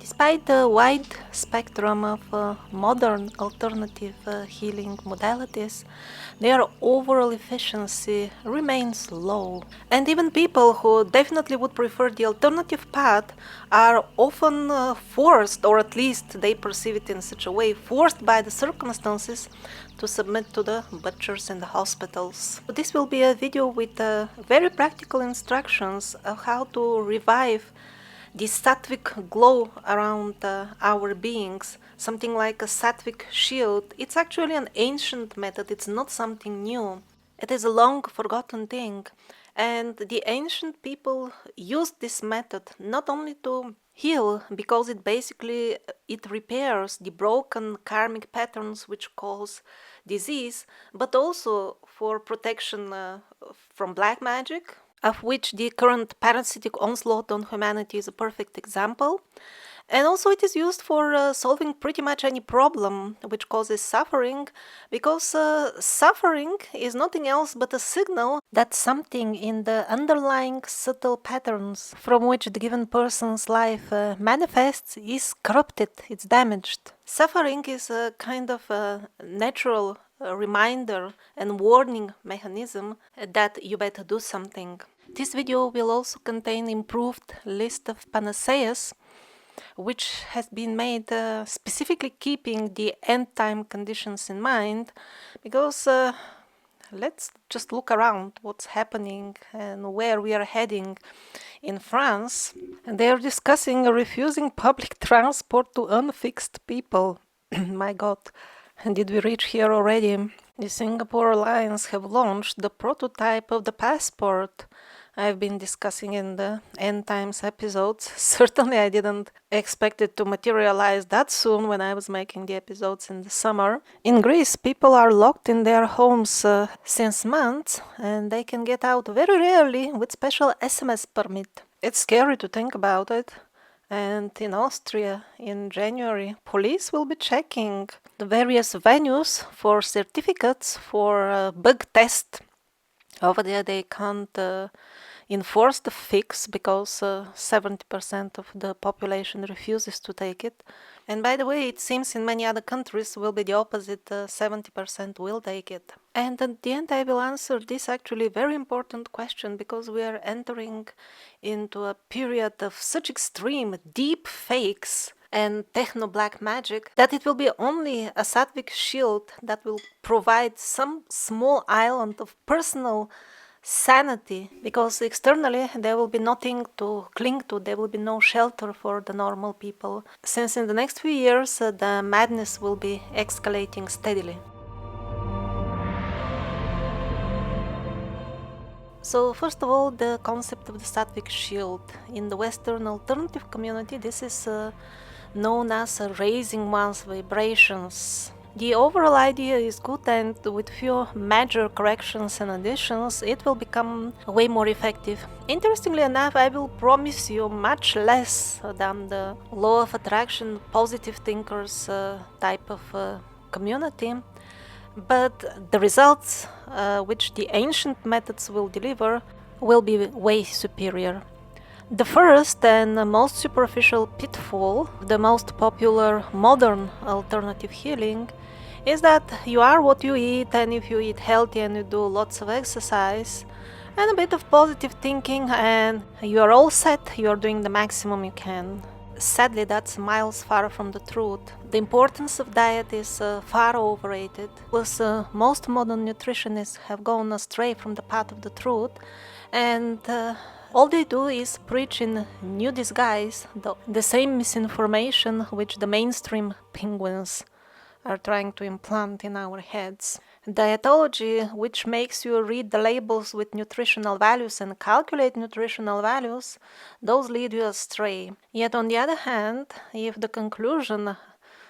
Despite the wide spectrum of modern alternative healing modalities, their overall efficiency remains low. And even people who definitely would prefer the alternative path are often forced, or at least they perceive it in such a way, forced by the circumstances to submit to the butchers in the hospitals. This will be a video with very practical instructions of how to revive the satwik glow around our beings, something like a satwik shield. It's actually an ancient method, it's not something new. It is a long forgotten thing, and the ancient people used this method not only to heal, because it repairs the broken karmic patterns which cause disease, but also for protection from black magic, of which the current parasitic onslaught on humanity is a perfect example. And also it is used for solving pretty much any problem which causes suffering, because suffering is nothing else but a signal that something in the underlying subtle patterns from which the given person's life manifests is corrupted, it's damaged. Suffering is a kind of a natural reminder and warning mechanism that you better do something. This video will also contain improved list of panaceas, which has been made specifically keeping the end time conditions in mind, because let's just look around what's happening and where we are heading in France. And they are discussing refusing public transport to unfixed people. My god, did we reach here already? The Singapore Airlines have launched the prototype of the passport I've been discussing in the End Times episodes. Certainly I didn't expect it to materialize that soon when I was making the episodes in the summer. In Greece, people are locked in their homes since months, and they can get out very rarely with special SMS permit. It's scary to think about it. And in Austria, in January, police will be checking the various venues for certificates for bug test. Over there they can't enforce the fix because 70% of the population refuses to take it. And by the way, it seems in many other countries will be the opposite, 70% will take it. And at the end I will answer this actually very important question, because we are entering into a period of such extreme deep fakes and techno-black magic that it will be only a satwik shield that will provide some small island of personal sanity, because externally there will be nothing to cling to, there will be no shelter for the normal people, since in the next few years the madness will be escalating steadily. So first of all, the concept of the satwik shield. In the Western alternative community, this is known as raising one's vibrations. The overall idea is good, and with few major corrections and additions, it will become way more effective. Interestingly enough, I will promise you much less than the law of attraction, positive thinkers type of community, but the results which the ancient methods will deliver will be way superior. The first and most superficial pitfall, the most popular modern alternative healing, is that you are what you eat, and if you eat healthy and you do lots of exercise and a bit of positive thinking, and you are all set, you are doing the maximum you can. Sadly, that's miles far from the truth. The importance of diet is far overrated. Plus, most modern nutritionists have gone astray from the path of the truth, and all they do is preach in new disguise the same misinformation which the mainstream penguins are trying to implant in our heads. Dietology, which makes you read the labels with nutritional values and calculate nutritional values, those lead you astray. Yet on the other hand, if the conclusion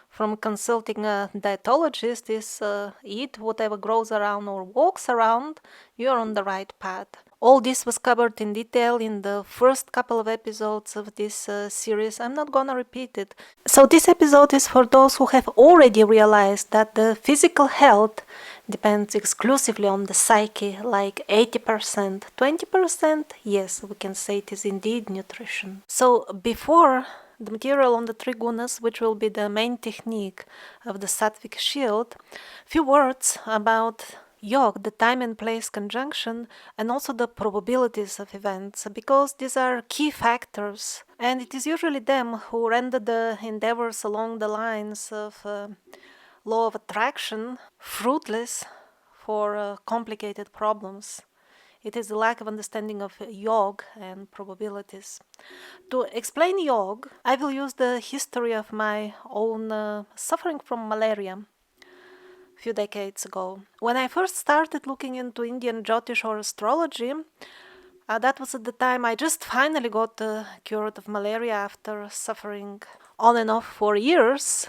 from consulting a dietologist is eat whatever grows around or walks around, you are on the right path. All this was covered in detail in the first couple of episodes of this series. I'm not gonna repeat it. So this episode is for those who have already realized that the physical health depends exclusively on the psyche, like 80%. 20%, yes, we can say it is indeed nutrition. So before the material on the three gunas, which will be the main technique of the satwik shield, few words about Yog, the time and place conjunction, and also the probabilities of events, because these are key factors, and it is usually them who render the endeavors along the lines of law of attraction fruitless for complicated problems. It is the lack of understanding of Yog and probabilities. To explain Yog, I will use the history of my own suffering from malaria few decades ago. When I first started looking into Indian Jyotish or astrology, that was at the time I just finally got cured of malaria after suffering on and off for years.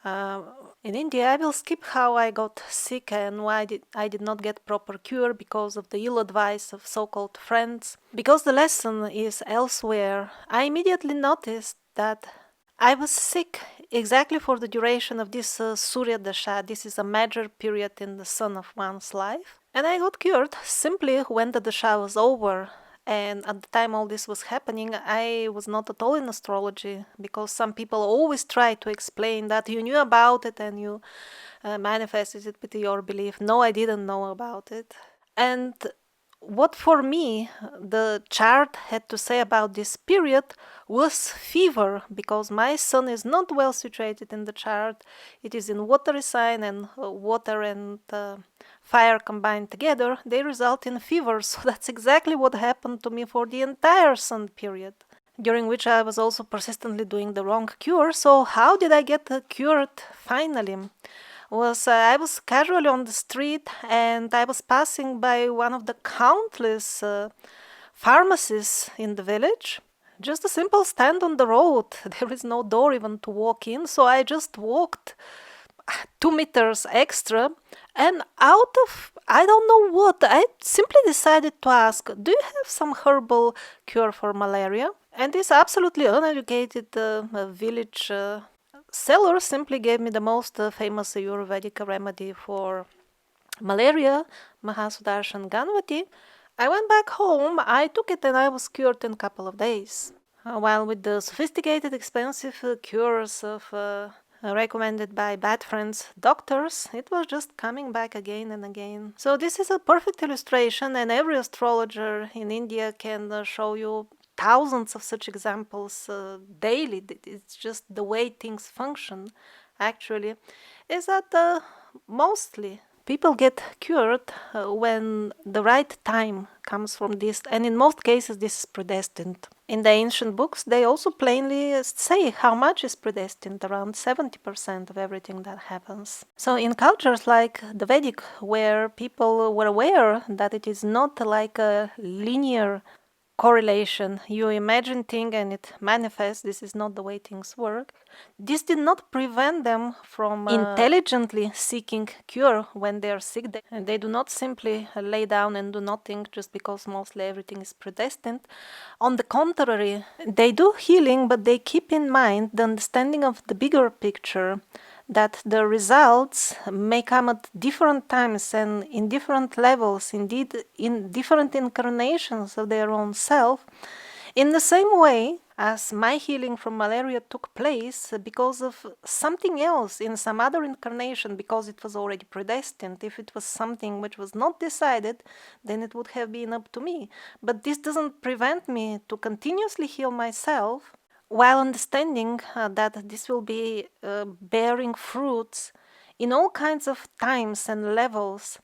In India, I will skip how I got sick and why I did not get proper cure because of the ill advice of so-called friends. Because the lesson is elsewhere, I immediately noticed that I was sick exactly for the duration of this Surya Dasha. This is a major period in the sun of one's life. And I got cured simply when the Dasha was over. And at the time all this was happening, I was not at all in astrology, because some people always try to explain that you knew about it and you manifested it with your belief. No, I didn't know about it. And what for me the chart had to say about this period was fever, because my sun is not well situated in the chart. It is in watery sign, and water and fire combined together, they result in fever. So that's exactly what happened to me for the entire sun period, during which I was also persistently doing the wrong cure. So how did I get cured finally? I was casually on the street, and I was passing by one of the countless pharmacies in the village. Just a simple stand on the road. There is no door even to walk in, so I just walked 2 meters extra, and out of I don't know what, I simply decided to ask, do you have some herbal cure for malaria? And this absolutely uneducated village seller simply gave me the most famous Ayurvedic remedy for malaria, Mahasudarshan Ganvati. I went back home, I took it, and I was cured in a couple of days. While with the sophisticated, expensive cures of recommended by bad friends, doctors, it was just coming back again and again. So this is a perfect illustration, and every astrologer in India can show you thousands of such examples daily. It's just the way things function, actually, is that mostly people get cured when the right time comes from this, and in most cases this is predestined. In the ancient books, they also plainly say how much is predestined, around 70% of everything that happens. So in cultures like the Vedic, where people were aware that it is not like a linear correlation, you imagine thing and it manifests, this is not the way things work. This did not prevent them from intelligently seeking cure when they are sick. They do not simply lay down and do nothing just because mostly everything is predestined. On the contrary, they do healing, but they keep in mind the understanding of the bigger picture, that the results may come at different times and in different levels, indeed in different incarnations of their own self, in the same way as my healing from malaria took place because of something else in some other incarnation, because it was already predestined. If it was something which was not decided, then it would have been up to me. But this doesn't prevent me to continuously heal myself, while understanding that this will be bearing fruits in all kinds of times and levels.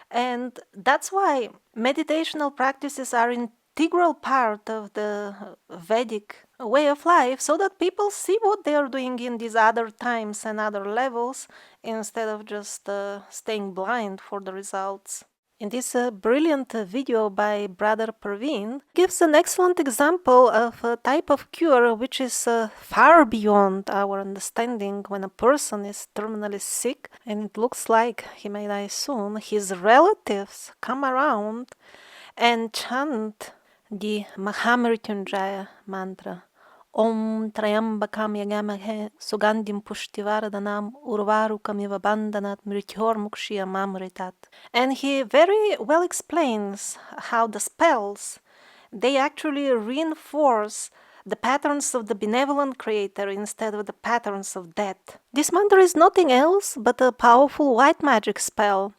And that's why meditational practices are an integral part of the Vedic way of life, so that people see what they are doing in these other times and other levels, instead of just staying blind for the results. In this brilliant video by Brother Praveen gives an excellent example of a type of cure which is far beyond our understanding. When a person is terminally sick and it looks like he may die soon, his relatives come around and chant the Mahamrityunjaya mantra. Om Trayambakam Yagamahe Sugandim Pushtivardhanam Urvarukamiva Bandhanat Mrityor Mukshya Mamritat. And he very well explains how the spells, they actually reinforce the patterns of the benevolent creator instead of the patterns of death. This mantra is nothing else but a powerful white magic spell.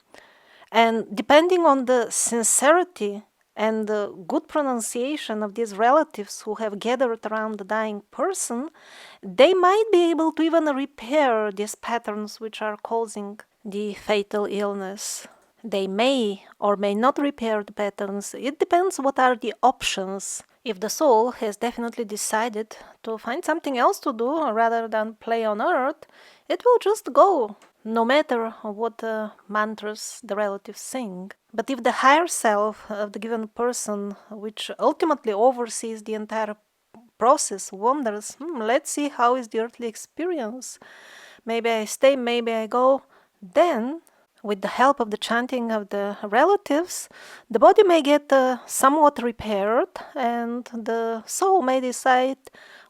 And depending on the sincerity and the good pronunciation of these relatives who have gathered around the dying person, they might be able to even repair these patterns which are causing the fatal illness. They may or may not repair the patterns. It depends what are the options. If the soul has definitely decided to find something else to do rather than play on earth, it will just go, no matter what mantras the relatives sing. But if the higher self of the given person, which ultimately oversees the entire process, wonders, let's see how is the earthly experience. Maybe I stay, maybe I go. Then, with the help of the chanting of the relatives, the body may get somewhat repaired, and the soul may decide,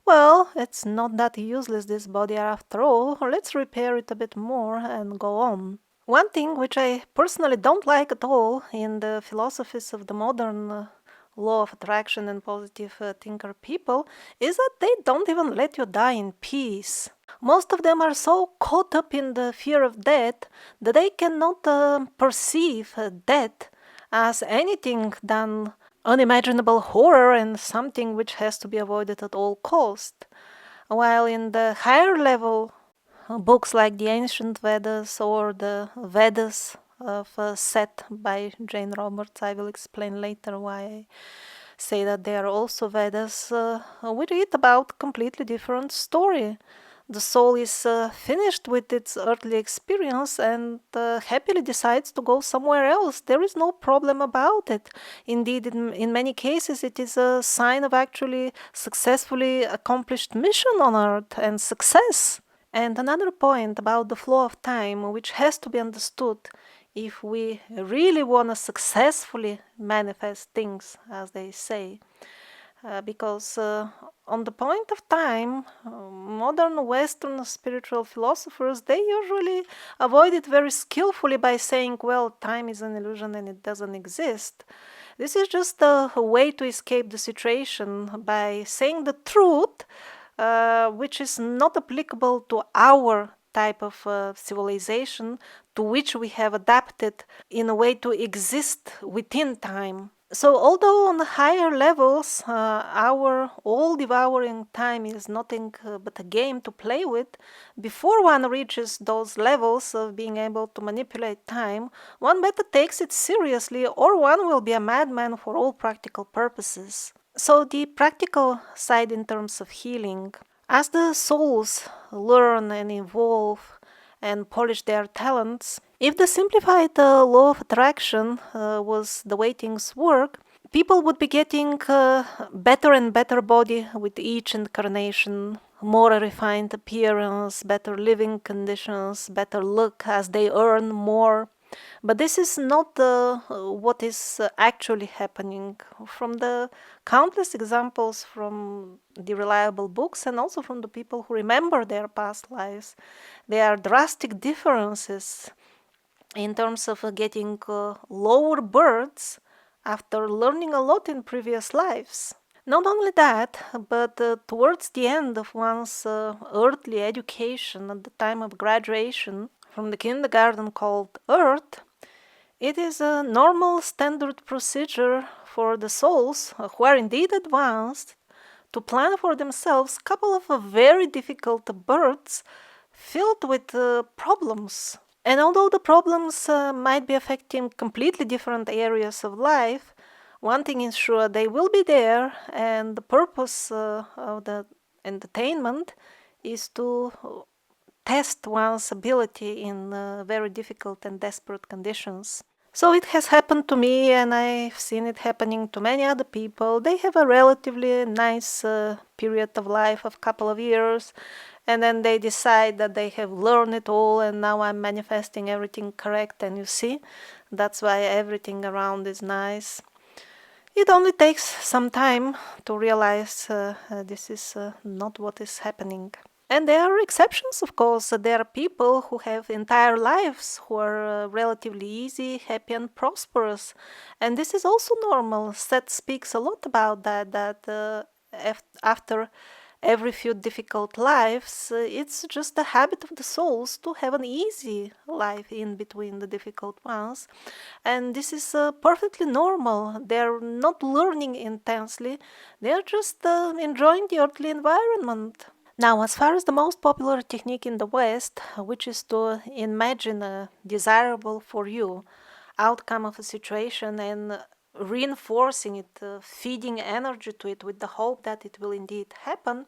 well, it's not that useless, this body after all, let's repair it a bit more and go on. One thing which I personally don't like at all in the philosophies of the modern law of attraction and positive thinker people is that they don't even let you die in peace. Most of them are so caught up in the fear of death that they cannot perceive death as anything than unimaginable horror and something which has to be avoided at all cost. While in the higher level books like the Ancient Vedas or the Vedas of Seth by Jane Roberts, I will explain later why I say that they are also Vedas, we read about completely different story. The soul is finished with its earthly experience and happily decides to go somewhere else. There is no problem about it. Indeed, in many cases, it is a sign of actually successfully accomplished mission on earth and success. And another point about the flow of time, which has to be understood if we really want to successfully manifest things, as they say. Because on the point of time, modern Western spiritual philosophers, they usually avoid it very skillfully by saying, well, time is an illusion and it doesn't exist. This is just a way to escape the situation by saying the truth, which is not applicable to our type of civilization to which we have adapted in a way to exist within time. So although on higher levels our all-devouring time is nothing but a game to play with, before one reaches those levels of being able to manipulate time, one better takes it seriously or one will be a madman for all practical purposes. So the practical side in terms of healing. As the souls learn and evolve and polish their talents, if the simplified law of attraction was the way things work, people would be getting better and better body with each incarnation, more refined appearance, better living conditions, better look as they earn more. But this is not what is actually happening. From the countless examples from the reliable books and also from the people who remember their past lives, there are drastic differences in terms of getting lower births after learning a lot in previous lives. Not only that, but towards the end of one's earthly education, at the time of graduation from the kindergarten called Earth, it is a normal standard procedure for the souls who are indeed advanced to plan for themselves a couple of very difficult births filled with problems. And although the problems might be affecting completely different areas of life, one thing is sure, they will be there, and the purpose of the entertainment is to test one's ability in very difficult and desperate conditions. So it has happened to me, and I've seen it happening to many other people. They have a relatively nice period of life of a couple of years, and then they decide that they have learned it all, and now I'm manifesting everything correct, and you see, that's why everything around is nice. It only takes some time to realize this is not what is happening. And there are exceptions, of course. There are people who have entire lives who are relatively easy, happy, and prosperous. And this is also normal. Seth speaks a lot about that after every few difficult lives, it's just the habit of the souls to have an easy life in between the difficult ones. And this is perfectly normal. They're not learning intensely, they're just enjoying the earthly environment. Now, as far as the most popular technique in the West, which is to imagine a desirable for you outcome of a situation and reinforcing it, feeding energy to it with the hope that it will indeed happen,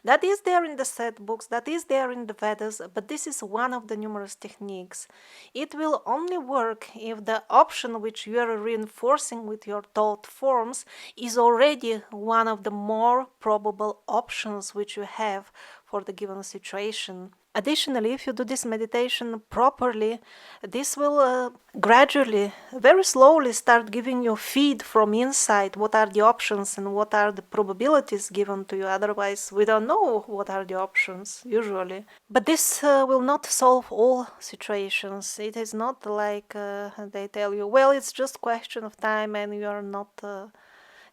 that is there in the set books, that is there in the Vedas, but this is one of the numerous techniques. It will only work if the option which you are reinforcing with your thought forms is already one of the more probable options which you have for the given situation. Additionally, if you do this meditation properly, this will gradually, very slowly start giving you feed from inside what are the options and what are the probabilities given to you. Otherwise, we don't know what are the options usually. But this will not solve all situations. It is not like they tell you, well, it's just question of time and you are not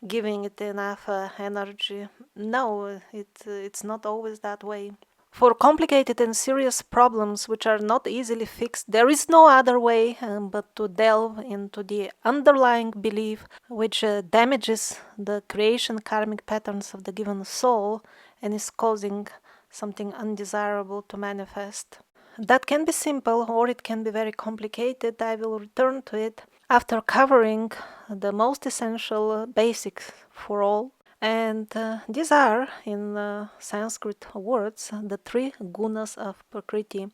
giving it enough energy. No, it's not always that way. For complicated and serious problems which are not easily fixed, there is no other way but to delve into the underlying belief which damages the creation karmic patterns of the given soul and is causing something undesirable to manifest. That can be simple or it can be very complicated. I will return to it after covering the most essential basics for all. And these are, in Sanskrit words, the three gunas of Prakriti,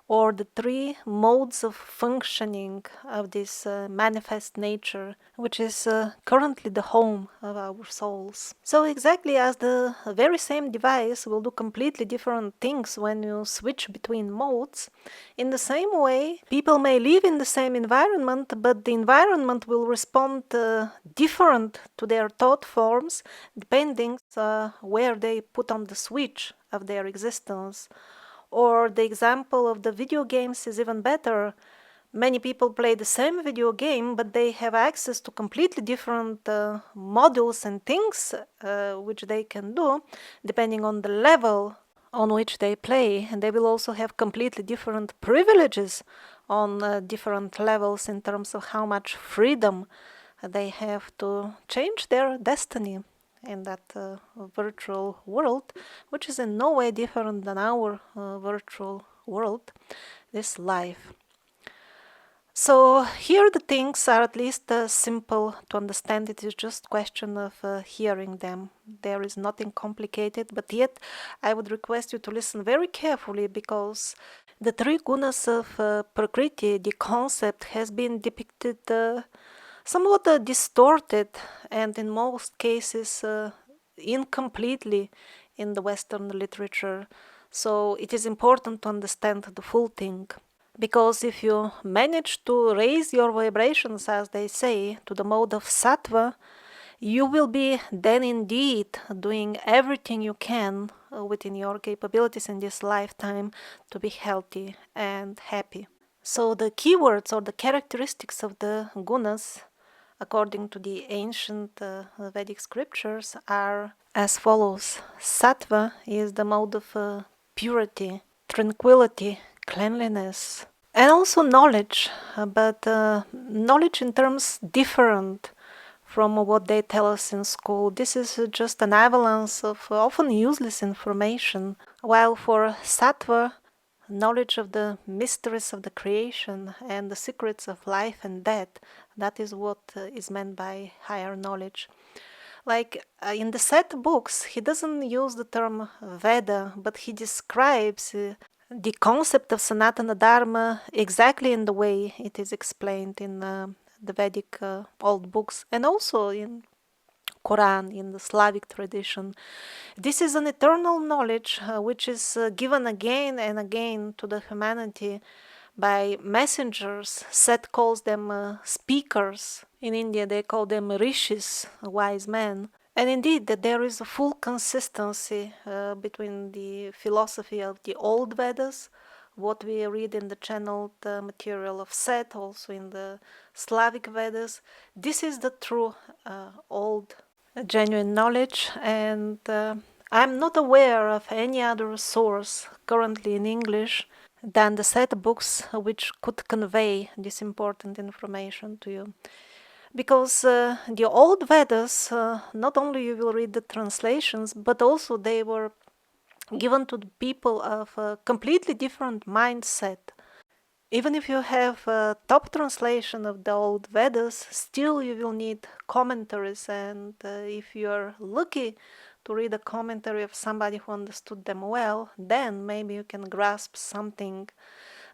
or the three modes of functioning of this manifest nature, which is currently the home of our souls. So exactly as the very same device will do completely different things when you switch between modes, in the same way, people may live in the same environment, but the environment will respond different to their thought forms depending where they put on the switch of their existence. Or the example of the video games is even better. Many people play the same video game, but they have access to completely different modules and things which they can do depending on the level on which they play. And they will also have completely different privileges on different levels in terms of how much freedom they have to change their destiny in that virtual world, which is in no way different than our virtual world, this life. So here the things are at least simple to understand. It is just question of hearing them. There is nothing complicated, but yet I would request you to listen very carefully, because the three gunas of Prakriti, the concept, has been depicted somewhat distorted and in most cases incompletely in the Western literature. So it is important to understand the full thing. Because if you manage to raise your vibrations, as they say, to the mode of sattva, you will be then indeed doing everything you can within your capabilities in this lifetime to be healthy and happy. So the keywords or the characteristics of the gunas, according to the ancient Vedic scriptures, are as follows. Sattva is the mode of purity, tranquility, cleanliness, and also knowledge, but knowledge in terms different from what they tell us in school. This is just an avalanche of often useless information, while for sattva, knowledge of the mysteries of the creation and the secrets of life and death, that is what is meant by higher knowledge. Like in the Seth books, he doesn't use the term Veda, but he describes the concept of Sanatana Dharma exactly in the way it is explained in the Vedic old books and also in Quran, in the Slavic tradition. This is an eternal knowledge which is given again and again to the humanity by messengers. Seth calls them speakers. In India they call them rishis, wise men. And indeed, that there is a full consistency between the philosophy of the old Vedas, what we read in the channeled material of Seth, also in the Slavic Vedas. This is the true old genuine knowledge, and I'm not aware of any other source currently in English than the Seth books which could convey this important information to you. Because the old Vedas, not only you will read the translations, but also they were given to the people of a completely different mindset. Even if you have a top translation of the old Vedas, still you will need commentaries, and if you're lucky to read a commentary of somebody who understood them well, then maybe you can grasp something.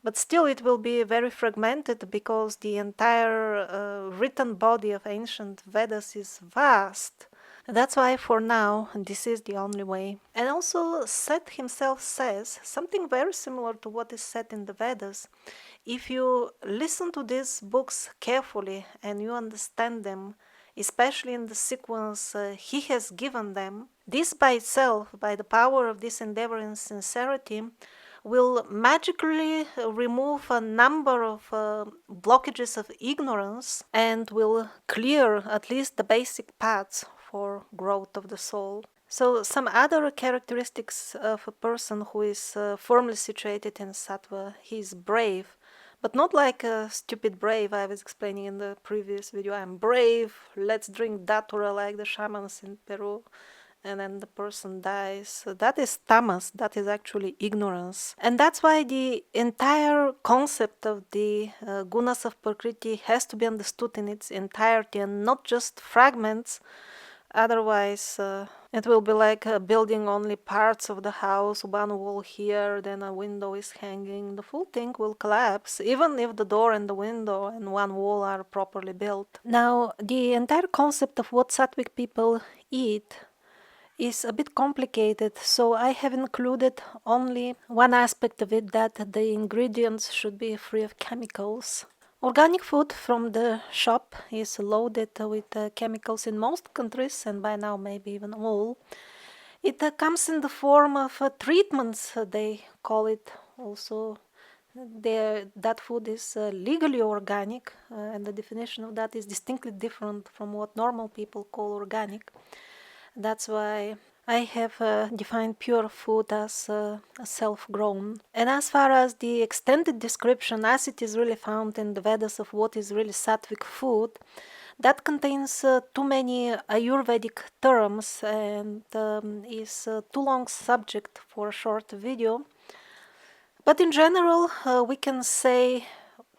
But still, it will be very fragmented because the entire written body of ancient Vedas is vast. That's why, for now, this is the only way. And also, Seth himself says something very similar to what is said in the Vedas. If you listen to these books carefully and you understand them, especially in the sequence he has given them, this by itself, by the power of this endeavor and sincerity, will magically remove a number of blockages of ignorance and will clear at least the basic paths for growth of the soul. So some other characteristics of a person who is firmly situated in sattva: he is brave, but not like a stupid brave I was explaining in the previous video. I'm brave, let's drink datura like the shamans in Peru, and then the person dies. That is tamas, that is actually ignorance. And that's why the entire concept of the Gunas of Prakriti has to be understood in its entirety and not just fragments. Otherwise, it will be like building only parts of the house, one wall here, then a window is hanging. The full thing will collapse, even if the door and the window and one wall are properly built. Now, the entire concept of what Satwik people eat is a bit complicated, so I have included only one aspect of it, that the ingredients should be free of chemicals. Organic food from the shop is loaded with chemicals in most countries, and by now maybe even all. It comes in the form of treatments, they call it also. That food is legally organic, and the definition of that is distinctly different from what normal people call organic. That's why I have defined pure food as self-grown. And as far as the extended description, as it is really found in the Vedas, of what is really sattvic food, that contains too many Ayurvedic terms and is a too long subject for a short video. But in general, we can say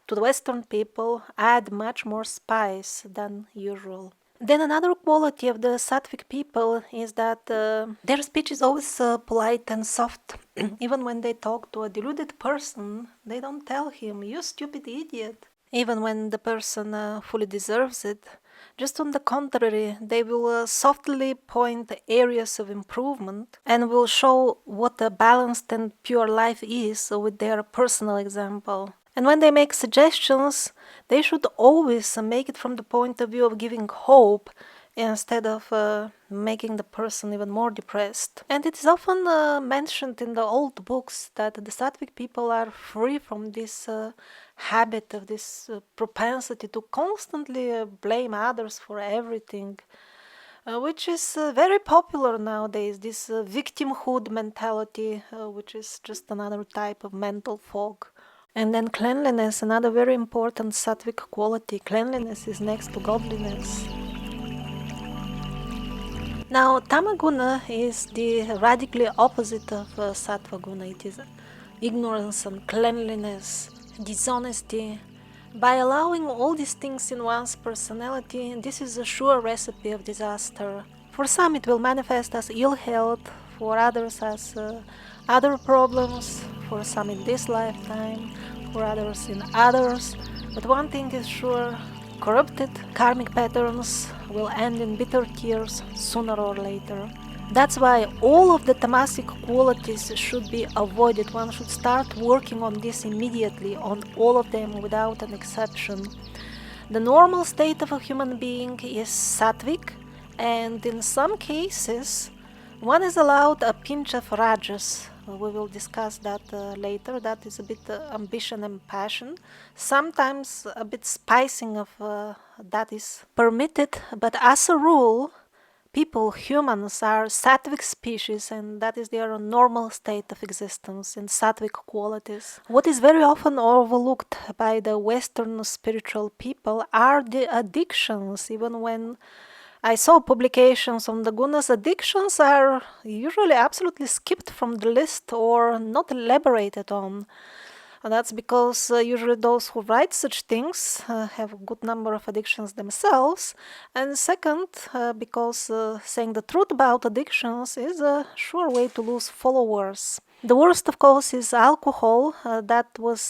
to the Western people, add much more spice than usual. Then another quality of the sattvic people is that their speech is always polite and soft. Even when they talk to a deluded person, they don't tell him, "You stupid idiot," even when the person fully deserves it. Just on the contrary, they will softly point areas of improvement and will show what a balanced and pure life is with their personal example. And when they make suggestions, they should always make it from the point of view of giving hope instead of making the person even more depressed. And it is often mentioned in the old books that the sattvic people are free from this habit of this propensity to constantly blame others for everything, which is very popular nowadays, this victimhood mentality, which is just another type of mental fog. And then cleanliness, another very important sattvic quality. Cleanliness is next to godliness. Now, tamaguna is the radically opposite of sattva guna. It is ignorance, uncleanliness, dishonesty. By allowing all these things in one's personality, this is a sure recipe of disaster. For some, it will manifest as ill health, for others as other problems, for some in this lifetime, for others in others. But one thing is sure, corrupted karmic patterns will end in bitter tears sooner or later. That's why all of the tamasic qualities should be avoided. One should start working on this immediately, on all of them without an exception. The normal state of a human being is sattvic, and in some cases, one is allowed a pinch of rajas. We will discuss that later. That is a bit ambition and passion. Sometimes a bit spicing of that is permitted, but as a rule, people, humans, are satwik species, and that is their normal state of existence in satwik qualities. What is very often overlooked by the Western spiritual people are the addictions. Even when I saw publications on the Gunas, addictions are usually absolutely skipped from the list or not elaborated on. And that's because usually those who write such things have a good number of addictions themselves. And second, because saying the truth about addictions is a sure way to lose followers. The worst, of course, is alcohol. That was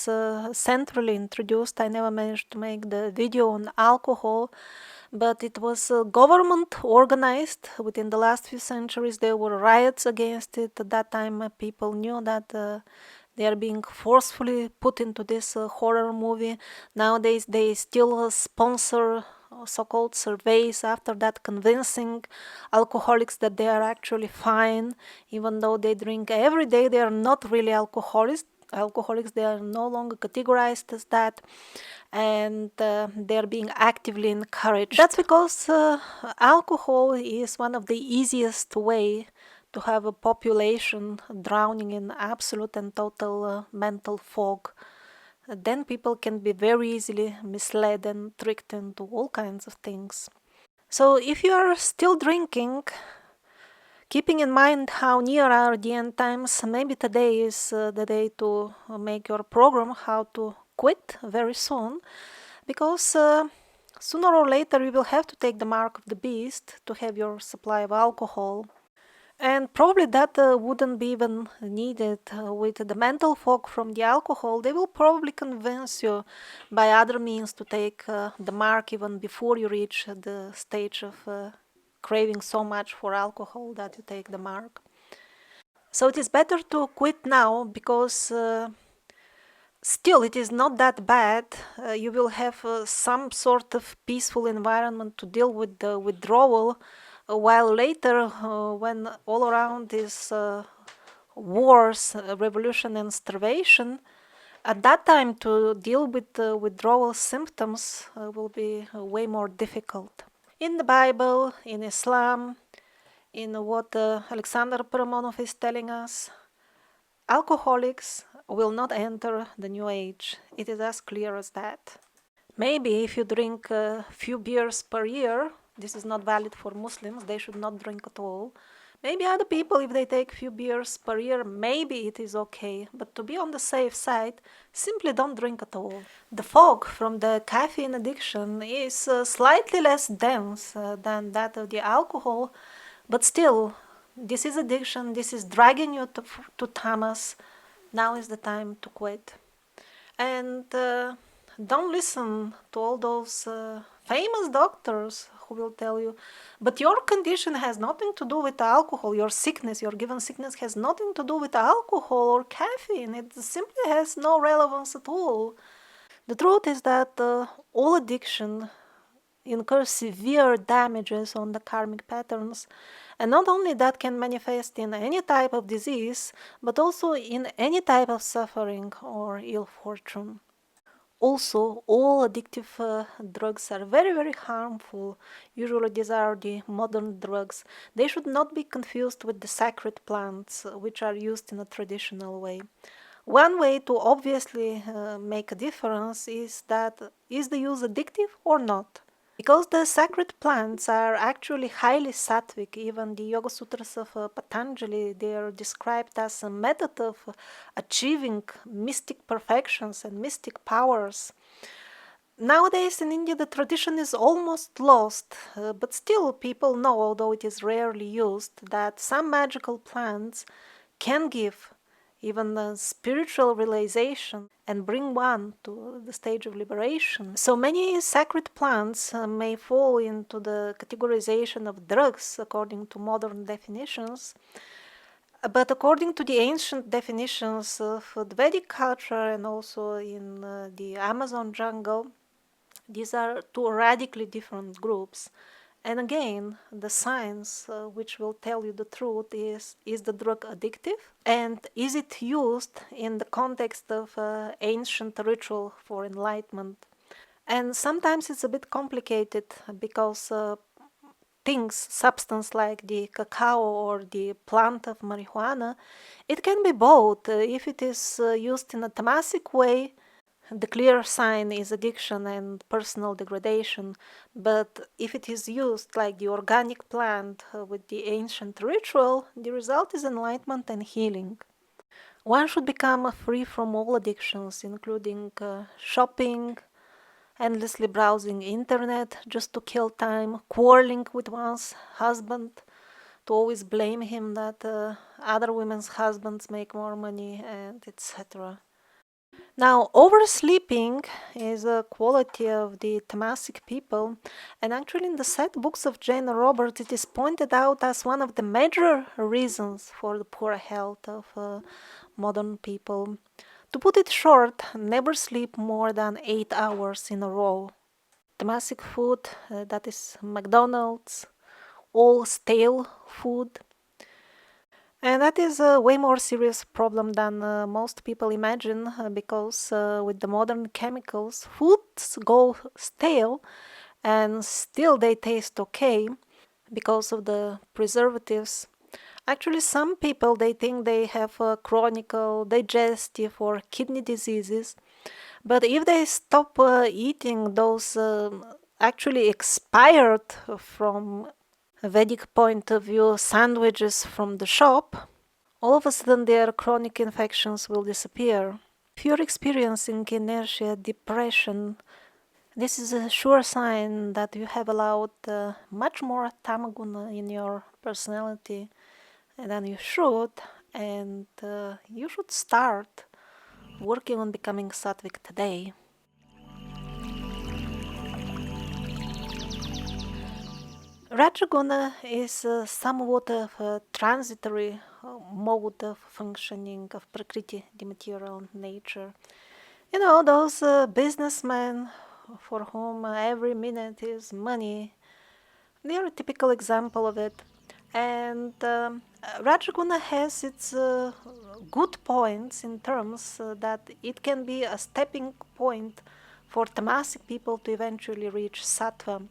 centrally introduced. I never managed to make the video on alcohol, but it was government organized. Within the last few centuries, there were riots against it. At that time, people knew that they are being forcefully put into this horror movie. Nowadays, they still sponsor so-called surveys after that, convincing alcoholics that they are actually fine, even though they drink every day. They are not really alcoholics. They are no longer categorized as that, and they are being actively encouraged. That's because alcohol is one of the easiest way to have a population drowning in absolute and total mental fog. Then people can be very easily misled and tricked into all kinds of things. So if you are still drinking, keeping in mind how near are the end times, maybe today is the day to make your program how to quit very soon, because sooner or later you will have to take the mark of the beast to have your supply of alcohol. And probably that wouldn't be even needed with the mental fog from the alcohol. They will probably convince you by other means to take the mark even before you reach the stage of craving so much for alcohol that you take the mark. So it is better to quit now, because still it is not that bad. You will have some sort of peaceful environment to deal with the withdrawal, while later, when all around is wars, revolution, and starvation, at that time to deal with the withdrawal symptoms will be way more difficult. In the Bible, in Islam, in what Alexander Paramonov is telling us, alcoholics will not enter the New Age. It is as clear as that. Maybe if you drink a few beers per year, this is not valid for Muslims, they should not drink at all. Maybe other people, if they take a few beers per year, maybe it is okay. But to be on the safe side, simply don't drink at all. The fog from the caffeine addiction is slightly less dense than that of the alcohol, but still, this is addiction, this is dragging you to tamas. Now is the time to quit. And don't listen to all those famous doctors who will tell you, but your condition has nothing to do with alcohol. Your sickness, your given sickness, has nothing to do with alcohol or caffeine. It simply has no relevance at all. The truth is that all addiction incurs severe damages on the karmic patterns, and not only that can manifest in any type of disease, but also in any type of suffering or ill fortune. Also, all addictive drugs are very, very harmful. Usually these are the modern drugs. They should not be confused with the sacred plants, which are used in a traditional way. One way to obviously make a difference is the use addictive or not? Because the sacred plants are actually highly satvic. Even the Yoga Sutras of Patanjali, they are described as a method of achieving mystic perfections and mystic powers. Nowadays in India the tradition is almost lost, but still people know, although it is rarely used, that some magical plants can give even a spiritual realization and bring one to the stage of liberation. So many sacred plants may fall into the categorization of drugs according to modern definitions, but according to the ancient definitions of the Vedic culture and also in the Amazon jungle, these are two radically different groups. And again, the science which will tell you the truth is the drug addictive? And is it used in the context of ancient ritual for enlightenment? And sometimes it's a bit complicated because things, substance like the cacao or the plant of marijuana, it can be both. If it is used in a tamasic way, the clear sign is addiction and personal degradation. But if it is used like the organic plant with the ancient ritual, the result is enlightenment and healing. One should become free from all addictions, including shopping, endlessly browsing internet just to kill time, quarreling with one's husband, to always blame him that other women's husbands make more money, and etc. Now, oversleeping is a quality of the Tamasic people, and actually, in the set books of Jane Roberts, it is pointed out as one of the major reasons for the poor health of modern people. To put it short, never sleep more than 8 hours in a row. Tamasic food, that is McDonald's, all stale food. And that is a way more serious problem than most people imagine because with the modern chemicals, foods go stale and still they taste okay because of the preservatives. Actually, some people, they think they have chronic digestive or kidney diseases, but if they stop eating those actually expired from a Vedic point of view sandwiches from the shop, all of a sudden their chronic infections will disappear. If you're experiencing inertia, depression, this is a sure sign that you have allowed much more tamaguna in your personality than you should, and you should start working on becoming satwik today. Rajaguna is somewhat of a transitory mode of functioning of Prakriti, the material nature. You know, those businessmen for whom every minute is money, they are a typical example of it. And Rajaguna has its good points in terms that it can be a stepping point for tamasic people to eventually reach sattva.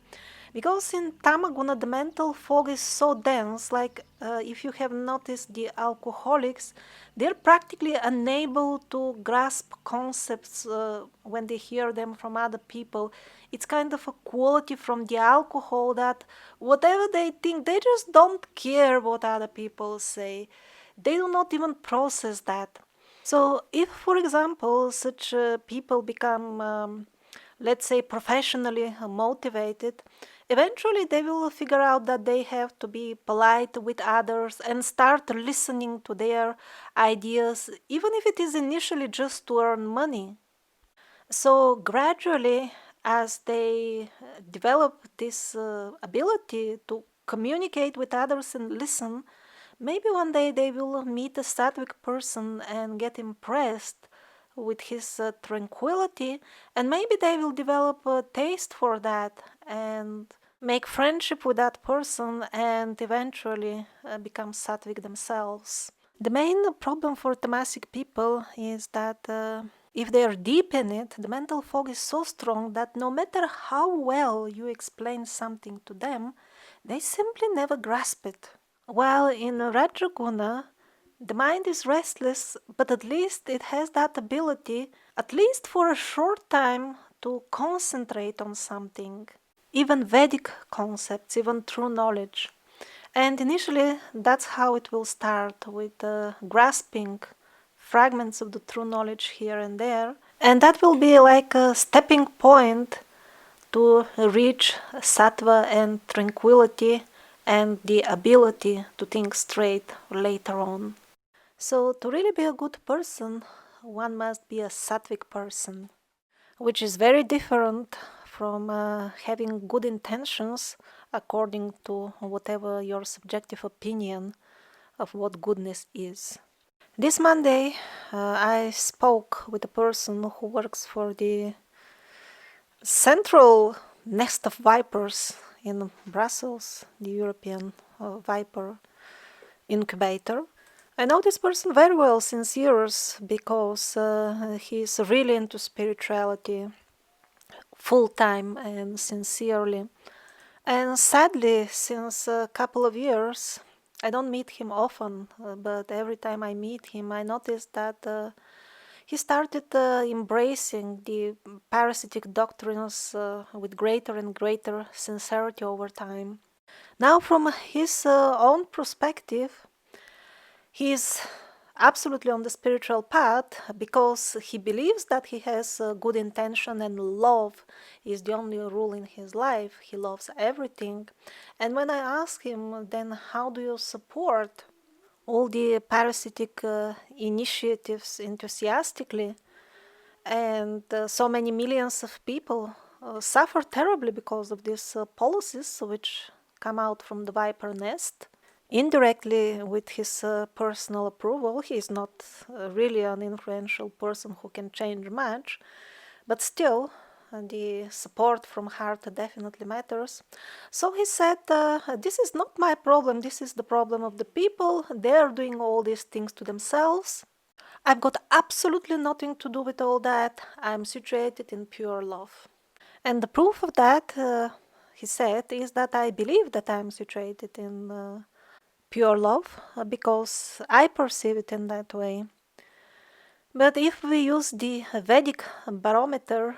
Because in Tamaguna, the mental fog is so dense, like if you have noticed the alcoholics, they're practically unable to grasp concepts when they hear them from other people. It's kind of a quality from the alcohol that whatever they think, they just don't care what other people say. They do not even process that. So if, for example, such people become let's say professionally motivated, eventually they will figure out that they have to be polite with others and start listening to their ideas, even if it is initially just to earn money. So gradually, as they develop this ability to communicate with others and listen, maybe one day they will meet a Satwik person and get impressed with his tranquility, and maybe they will develop a taste for that and make friendship with that person and eventually become Satwik themselves. The main problem for Tamasic people is that if they are deep in it, the mental fog is so strong that no matter how well you explain something to them, they simply never grasp it. While in Rajaguna, the mind is restless, but at least it has that ability, at least for a short time, to concentrate on something. Even Vedic concepts, even true knowledge. And initially, that's how it will start, with grasping fragments of the true knowledge here and there. And that will be like a stepping point to reach sattva and tranquility and the ability to think straight later on. So, to really be a good person, one must be a sattvic person, which is very different from having good intentions according to whatever your subjective opinion of what goodness is. This Monday, I spoke with a person who works for the central nest of vipers in Brussels, the European Viper Incubator. I know this person very well since years because he's really into spirituality full time and sincerely. And sadly, since a couple of years, I don't meet him often, but every time I meet him, I notice that he started embracing the parasitic doctrines with greater and greater sincerity over time. Now, from his own perspective, he is absolutely on the spiritual path because he believes that he has good intention and love is the only rule in his life. He loves everything. And when I ask him, then how do you support all the parasitic initiatives enthusiastically? And so many millions of people suffer terribly because of these policies which come out from the viper nest. Indirectly, with his personal approval, he is not really an influential person who can change much, but still, the support from heart definitely matters. So he said, this is not my problem, this is the problem of the people. They're doing all these things to themselves. I've got absolutely nothing to do with all that. I'm situated in pure love. And the proof of that, he said, is that I believe that I'm situated in pure love because I perceive it in that way. But if we use the Vedic barometer,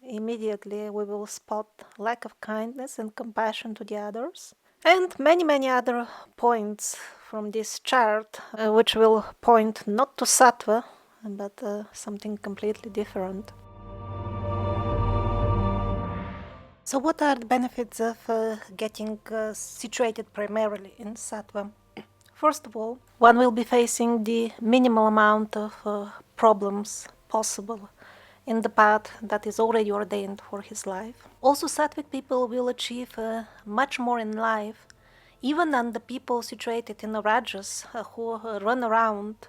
immediately we will spot lack of kindness and compassion to the others. And many other points from this chart, which will point not to sattva, but something completely different. So what are the benefits of getting situated primarily in sattva? First of all, one will be facing the minimal amount of problems possible in the path that is already ordained for his life. Also, sattvic people will achieve much more in life, even than the people situated in the rajas who run around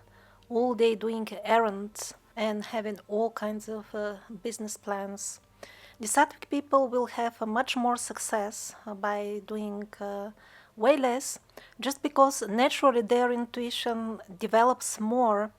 all day doing errands and having all kinds of business plans. The sattvic people will have much more success by doing way less, just because naturally their intuition develops more,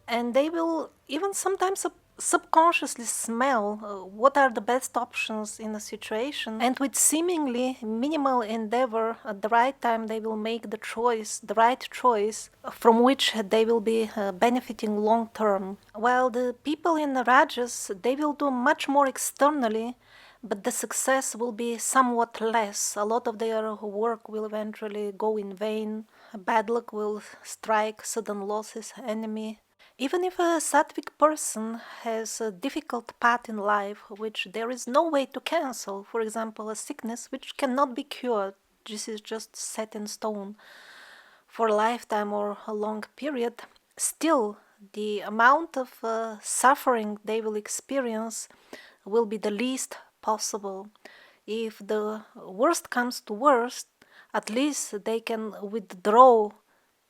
and they will even sometimes subconsciously smell what are the best options in a situation, and with seemingly minimal endeavor at the right time they will make the right choice from which they will be benefiting long term. While the people in the rajas, they will do much more externally, but the success will be somewhat less. A lot of their work will eventually go in vain. Bad luck will strike, sudden losses, enemy. Even if a sattvic person has a difficult path in life which there is no way to cancel, for example, a sickness which cannot be cured, this is just set in stone for a lifetime or a long period, still the amount of suffering they will experience will be the least possible. If the worst comes to worst, at least they can withdraw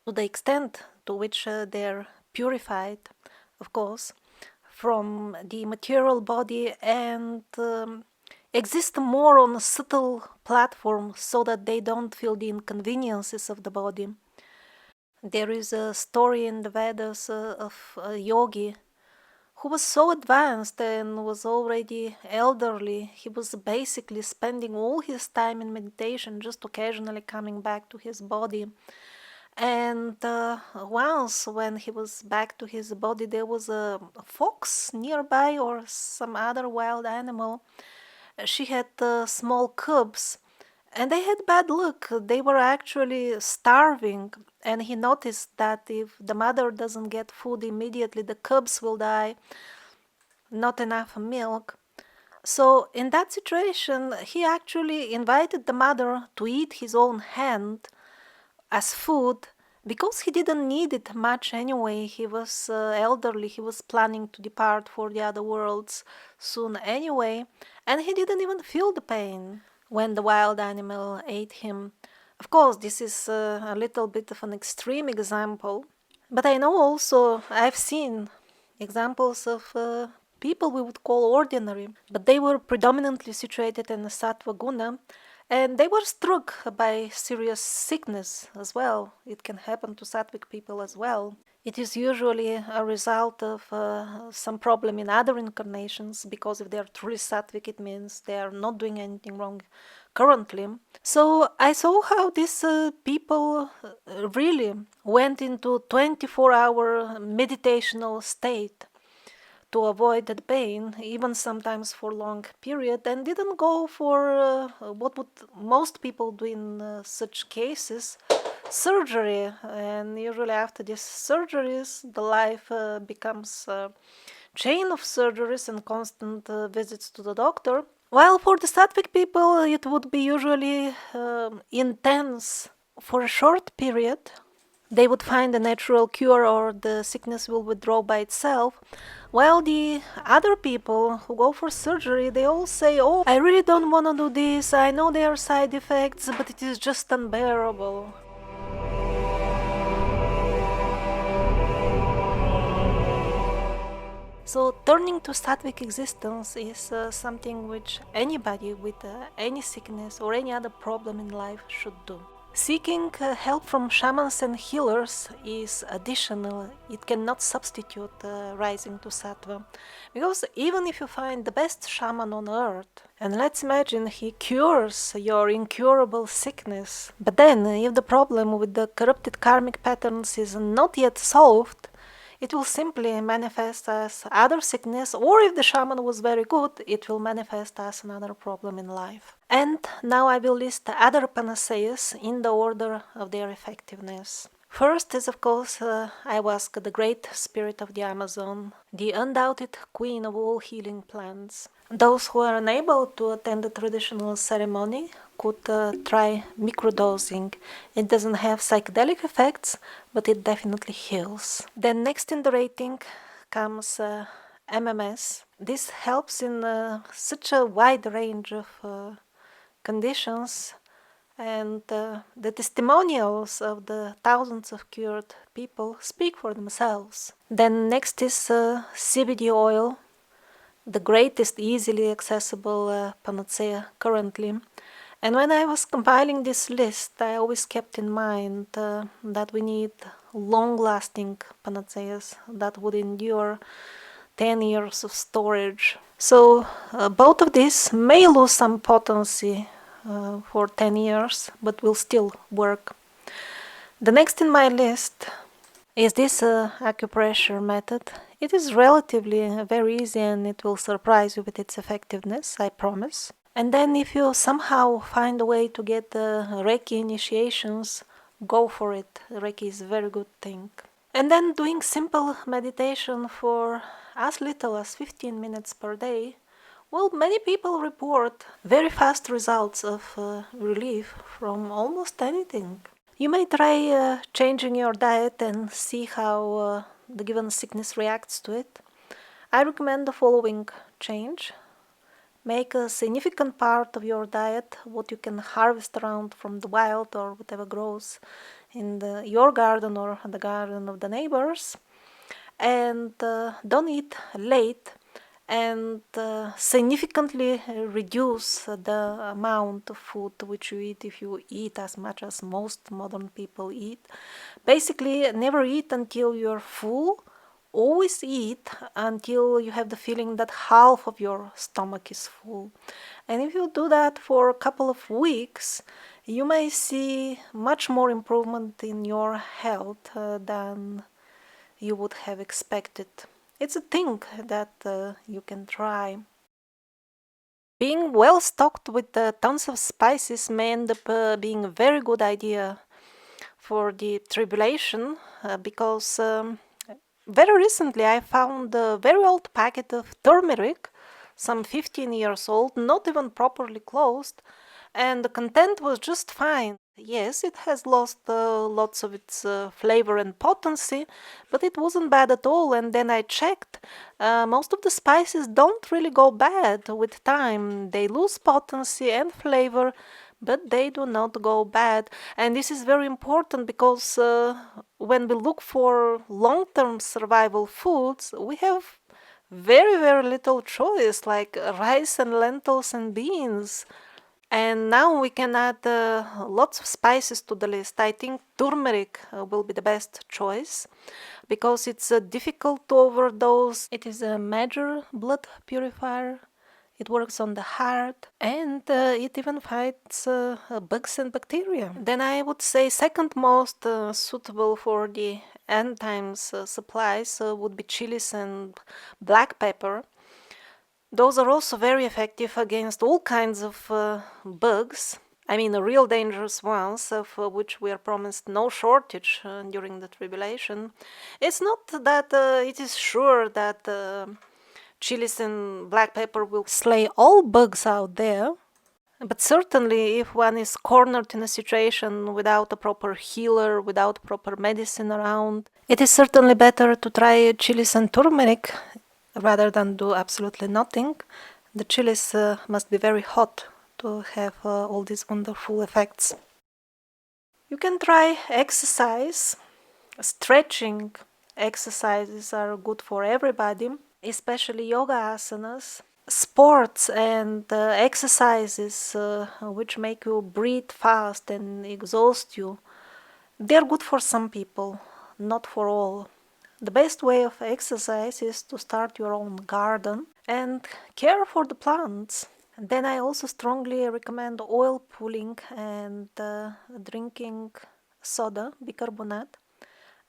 to the extent to which they're purified, of course, from the material body and exist more on a subtle platform so that they don't feel the inconveniences of the body. There is a story in the Vedas of a yogi who was so advanced and was already elderly. He was basically spending all his time in meditation, just occasionally coming back to his body. And once, when he was back to his body, there was a fox nearby or some other wild animal. She had small cubs, and they had bad luck. They were actually starving, and he noticed that if the mother doesn't get food immediately, the cubs will die, not enough milk. So, in that situation, he actually invited the mother to eat his own hand as food because he didn't need it much anyway. He was elderly, he was planning to depart for the other worlds soon anyway, and he didn't even feel the pain when the wild animal ate him. Of course, this is a little bit of an extreme example, but I know also, I've seen examples of people we would call ordinary, but they were predominantly situated in the sattva guna, and they were struck by serious sickness as well. It can happen to sattvic people as well. It is usually a result of some problem in other incarnations, because if they are truly sattvic, it means they are not doing anything wrong currently. So I saw how these people really went into 24-hour meditational state to avoid that pain, even sometimes for long period, and didn't go for what would most people do in such cases, surgery. And usually after these surgeries, the life becomes a chain of surgeries and constant visits to the doctor. While for the satwik people, it would be usually intense for a short period. They would find a natural cure or the sickness will withdraw by itself. While the other people who go for surgery, they all say, "Oh, I really don't want to do this. I know there are side effects, but it is just unbearable." So turning to sattvic existence is something which anybody with any sickness or any other problem in life should do. Seeking help from shamans and healers is additional. It cannot substitute rising to sattva. Because even if you find the best shaman on earth, and let's imagine he cures your incurable sickness, but then if the problem with the corrupted karmic patterns is not yet solved, it will simply manifest as other sickness, or if the shaman was very good, it will manifest as another problem in life. And now I will list the other panaceas in the order of their effectiveness. First is, of course, ayahuasca, the great spirit of the Amazon, the undoubted queen of all healing plants. Those who are unable to attend the traditional ceremony could try microdosing. It doesn't have psychedelic effects, but it definitely heals. Then next in the rating comes MMS. This helps in such a wide range of conditions, and the testimonials of the thousands of cured people speak for themselves. Then next is CBD oil, the greatest easily accessible panacea currently. And when I was compiling this list, I always kept in mind that we need long-lasting panaceas that would endure 10 years of storage. So both of these may lose some potency for 10 years, but will still work. The next in my list is this acupressure method. It is relatively very easy and it will surprise you with its effectiveness, I promise. And then if you somehow find a way to get Reiki initiations, go for it. Reiki is a very good thing. And then doing simple meditation for as little as 15 minutes per day, well, many people report very fast results of relief from almost anything. You may try changing your diet and see how the given sickness reacts to it. I recommend the following change. Make a significant part of your diet what you can harvest around from the wild or whatever grows in your garden or the garden of the neighbors. And don't eat late, and significantly reduce the amount of food which you eat if you eat as much as most modern people eat. Basically, never eat until you're full. Always eat until you have the feeling that half of your stomach is full. And if you do that for a couple of weeks, you may see much more improvement in your health than you would have expected. It's a thing that you can try. Being well stocked with tons of spices may end up being a very good idea for the tribulation because very recently I found a very old packet of turmeric, some 15 years old, not even properly closed, and the content was just fine. Yes, it has lost lots of its flavor and potency, but it wasn't bad at all. And then I checked. Most of the spices don't really go bad with time. They lose potency and flavor, but they do not go bad. And this is very important because when we look for long-term survival foods, we have very, very little choice, like rice and lentils and beans. And now we can add lots of spices to the list. I think turmeric will be the best choice because it's difficult to overdose. It is a major blood purifier. it works on the heart, and it even fights bugs and bacteria. Then I would say second most suitable for the end times supplies would be chilies and black pepper. Those are also very effective against all kinds of bugs. I mean, real dangerous ones, of which we are promised no shortage during the tribulation. It's not that it is sure that chilies and black pepper will slay all bugs out there, but certainly if one is cornered in a situation without a proper healer, without proper medicine around, it is certainly better to try chilies and turmeric rather than do absolutely nothing. The chilies must be very hot to have all these wonderful effects. You can try exercise. Stretching exercises are good for everybody, especially yoga asanas. Sports and exercises which make you breathe fast and exhaust you, they're good for some people, not for all. The best way of exercise is to start your own garden and care for the plants. And then I also strongly recommend oil pulling and drinking soda, bicarbonate,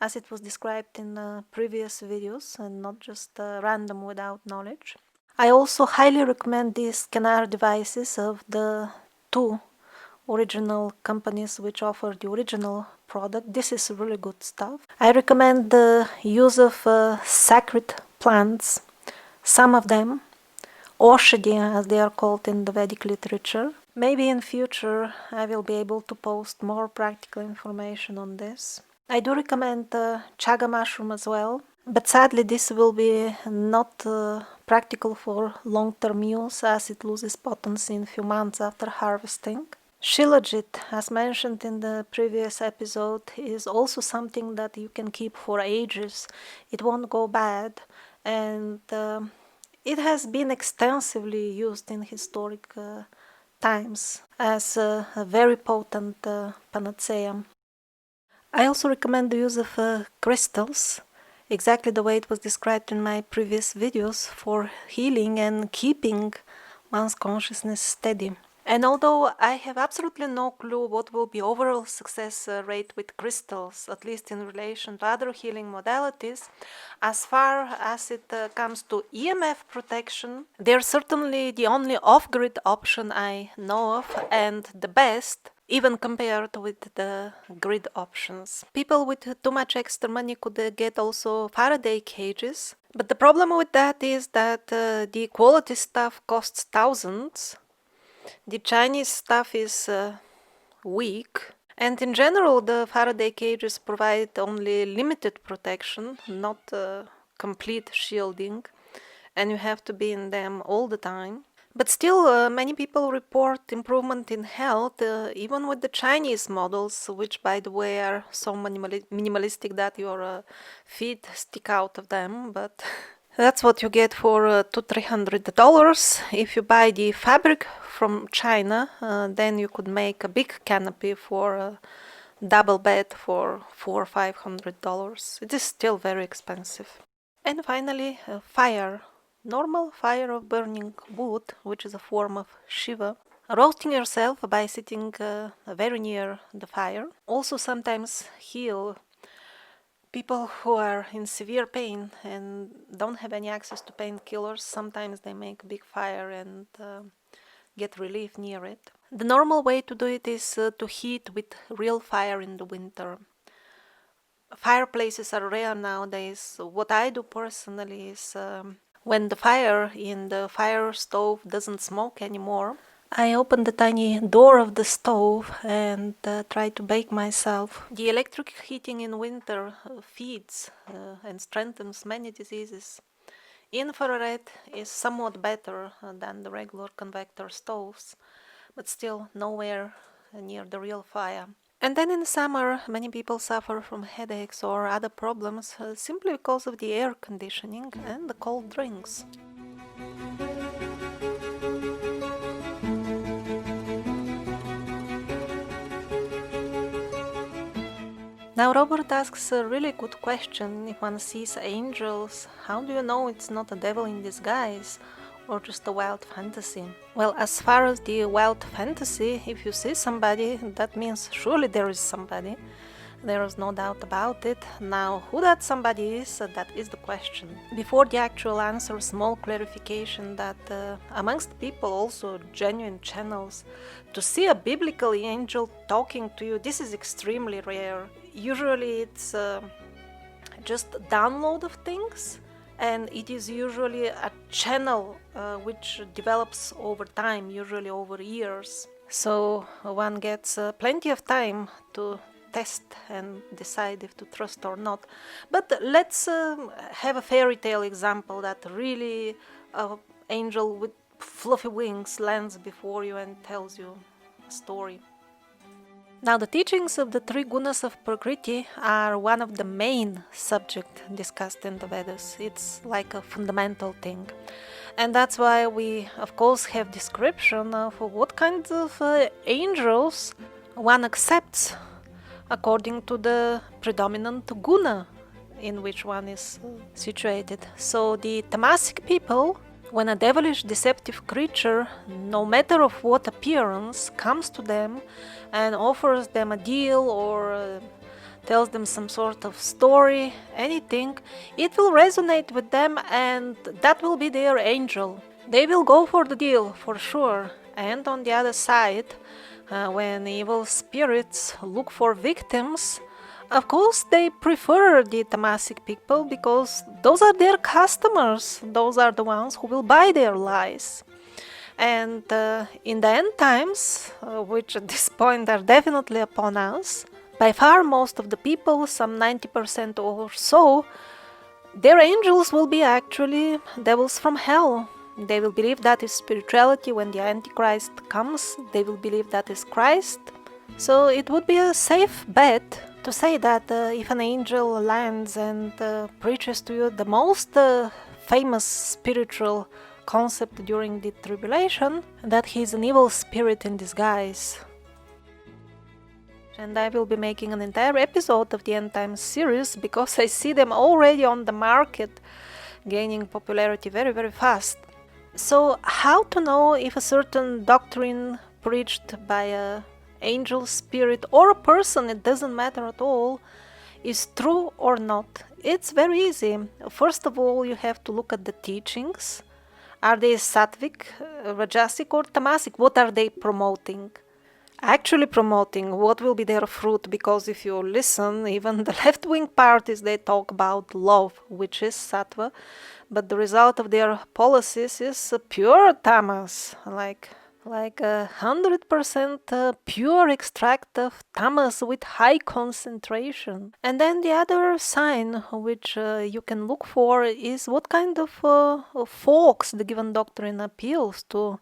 as it was described in previous videos and not just random without knowledge. I also highly recommend these scanner devices of the two original companies which offer the original product. This is really good stuff. I recommend the use of sacred plants, some of them, Oshadi as they are called in the Vedic literature. Maybe in future I will be able to post more practical information on this. I do recommend the chaga mushroom as well, but sadly this will be not practical for long-term use as it loses potency in a few months after harvesting. Shilajit, as mentioned in the previous episode, is also something that you can keep for ages. It won't go bad, and it has been extensively used in historic times as a very potent panacea. I also recommend the use of crystals, exactly the way it was described in my previous videos, for healing and keeping one's consciousness steady. And although I have absolutely no clue what will be overall success rate with crystals, at least in relation to other healing modalities, as far as it comes to EMF protection, they're certainly the only off-grid option I know of, and the best, even compared with the grid options. People with too much extra money could get also Faraday cages, but the problem with that is that the quality stuff costs thousands. The Chinese stuff is weak, and in general the Faraday cages provide only limited protection, not complete shielding, and you have to be in them all the time. But still, many people report improvement in health, even with the Chinese models, which by the way are so minimalistic that your feet stick out of them, but that's what you get for $200-300. If you buy the fabric from China, then you could make a big canopy for a double bed for $400-500. It is still very expensive. And finally, fire. Normal fire of burning wood, which is a form of Shiva. Roasting yourself by sitting very near the fire. Also sometimes heal people who are in severe pain and don't have any access to painkillers. Sometimes they make a big fire and get relief near it. The normal way to do it is to heat with real fire in the winter. Fireplaces are rare nowadays. What I do personally is when the fire in the fire stove doesn't smoke anymore, I open the tiny door of the stove and try to bake myself. The electric heating in winter feeds and strengthens many diseases. Infrared is somewhat better than the regular convector stoves, but still nowhere near the real fire. And then in summer, many people suffer from headaches or other problems simply because of the air conditioning and the cold drinks. Now Robert asks a really good question. If one sees angels, how do you know it's not a devil in disguise? or just a wild fantasy? Well, as far as the wild fantasy, if you see somebody, that means surely there is somebody. There is no doubt about it. Now, who that somebody is, that is the question. Before the actual answer, small clarification that amongst people, also genuine channels, to see a biblical angel talking to you, this is extremely rare. Usually it's just download of things, and it is usually a channel which develops over time, usually over years. So one gets plenty of time to test and decide if to trust or not. But let's have a fairy tale example that really an angel with fluffy wings lands before you and tells you a story. Now, the teachings of the three Gunas of Prakriti are one of the main subjects discussed in the Vedas. It's like a fundamental thing. And that's why we, of course, have description of what kinds of angels one accepts according to the predominant guna in which one is situated. So the tamasic people, when a devilish deceptive creature, no matter of what appearance, comes to them and offers them a deal or tells them some sort of story, anything, it will resonate with them and that will be their angel. They will go for the deal, for sure. And on the other side, when evil spirits look for victims, of course they prefer the tamasic people because those are their customers. Those are the ones who will buy their lies. And in the end times, which at this point are definitely upon us, by far most of the people, some 90% or so, their angels will be actually devils from hell. They will believe that is spirituality. When the Antichrist comes, they will believe that is Christ. So it would be a safe bet to say that if an angel lands and preaches to you the most famous spiritual concept during the tribulation, that he is an evil spirit in disguise. And I will be making an entire episode of the End Times series because I see them already on the market gaining popularity very, very fast. So how to know if a certain doctrine preached by an angel spirit or a person, it doesn't matter at all, is true or not? It's very easy. First of all, you have to look at the teachings. Are they satwik, rajasic or tamasic? What are they promoting? Actually promoting, what will be their fruit? Because if you listen, even the left-wing parties, they talk about love, which is sattva, but the result of their policies is pure tamas, like 100% pure extract of tamas with high concentration. And then the other sign which you can look for is what kind of folks the given doctrine appeals to.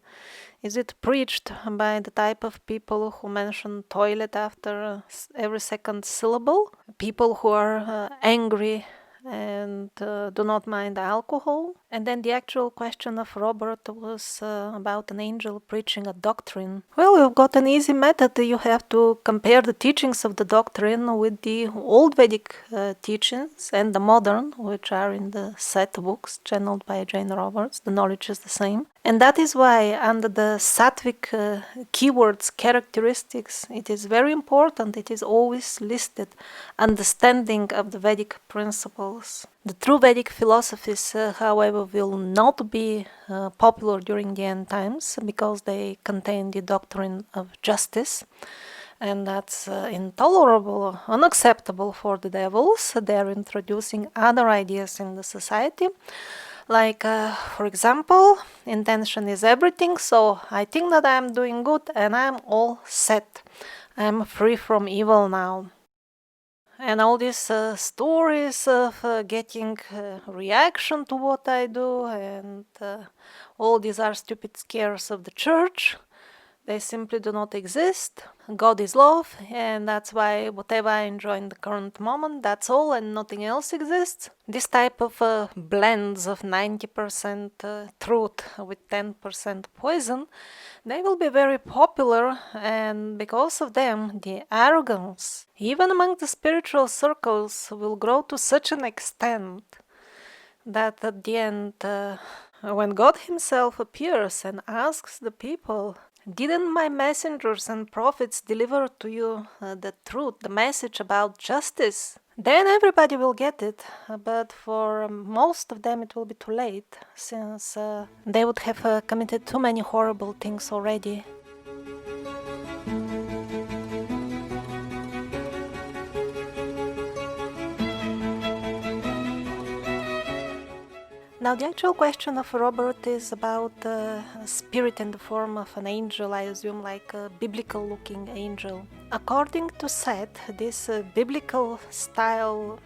Is it preached by the type of people who mention toilet after every second syllable? People who are angry and do not mind alcohol? And then the actual question of Robert was about an angel preaching a doctrine. Well, you've got an easy method. You have to compare the teachings of the doctrine with the old Vedic teachings and the modern, which are in the Seth books channeled by Jane Roberts. The knowledge is the same. And that is why under the Satwik keywords, characteristics, it is very important, it is always listed, understanding of the Vedic principles. The true Vedic philosophies, however, will not be popular during the end times because they contain the doctrine of justice. And that's intolerable, unacceptable for the devils. They're introducing other ideas in the society. Like, for example, intention is everything, so I think that I'm doing good and I'm all set. I'm free from evil now. And all these stories of getting reaction to what I do, and all these are stupid scares of the church. They simply do not exist. God is love, and that's why whatever I enjoy in the current moment, that's all and nothing else exists. This type of blends of 90% truth with 10% poison, they will be very popular, and because of them, the arrogance, even among the spiritual circles, will grow to such an extent that at the end when God Himself appears and asks the people, "Didn't my messengers and prophets deliver to you the truth, the message about justice?" Then everybody will get it, but for most of them it will be too late, since they would have committed too many horrible things already. Now, the actual question of Robert is about a spirit in the form of an angel, I assume, like a biblical looking angel. According to Seth, this biblical style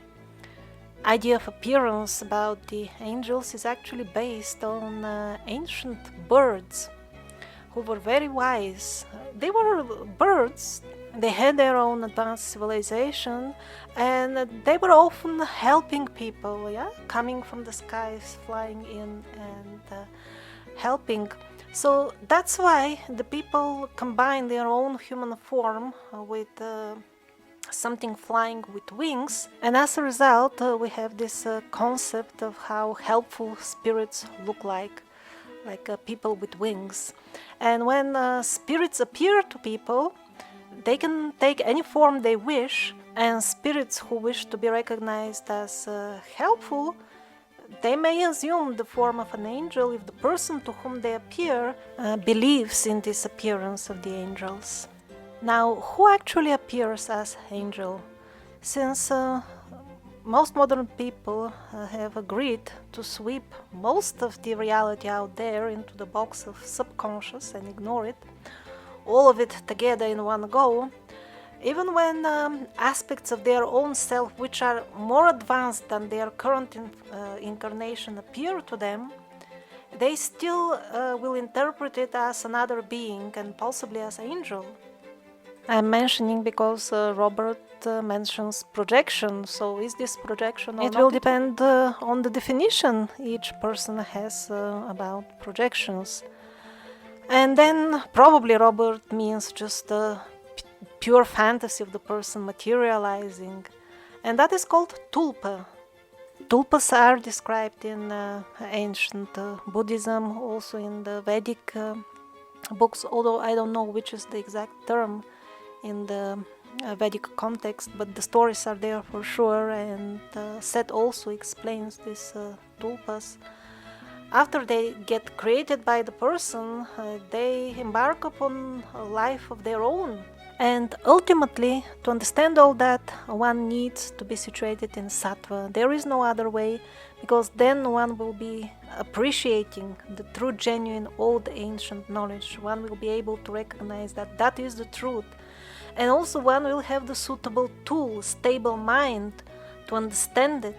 idea of appearance about the angels is actually based on ancient birds who were very wise. They were birds. They had their own advanced civilization, and they were often helping people, coming from the skies, flying in and helping. So that's why the people combine their own human form with something flying with wings, and as a result we have this concept of how helpful spirits look like people with wings. And when spirits appear to people, they can take any form they wish, and spirits who wish to be recognized as helpful, they may assume the form of an angel if the person to whom they appear believes in this appearance of the angels. Now, who actually appears as angel? Since most modern people have agreed to sweep most of the reality out there into the box of subconscious and ignore it, all of it together in one go, even when aspects of their own self which are more advanced than their current incarnation appear to them, they still will interpret it as another being and possibly as angel. I'm mentioning because Robert mentions projection, so is this projection or not? It will depend on the definition each person has about projections. And then probably Robert means just the pure fantasy of the person materializing, and that is called tulpa. Tulpas are described in ancient Buddhism, also in the Vedic books, although I don't know which is the exact term in the Vedic context, but the stories are there for sure, and Seth also explains these tulpas. After they get created by the person, they embark upon a life of their own. And ultimately, to understand all that, one needs to be situated in sattva. There is no other way, because then one will be appreciating the true, genuine, old, ancient knowledge. One will be able to recognize that that is the truth. And also one will have the suitable tool, stable mind, to understand it.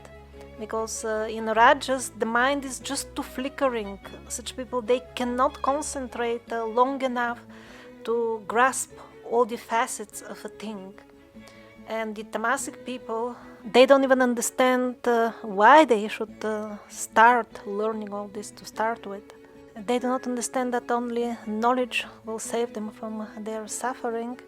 Because in Rajas, the mind is just too flickering. Such people, they cannot concentrate long enough to grasp all the facets of a thing. And the tamasic people, they don't even understand why they should start learning all this to start with. They do not understand that only knowledge will save them from their suffering.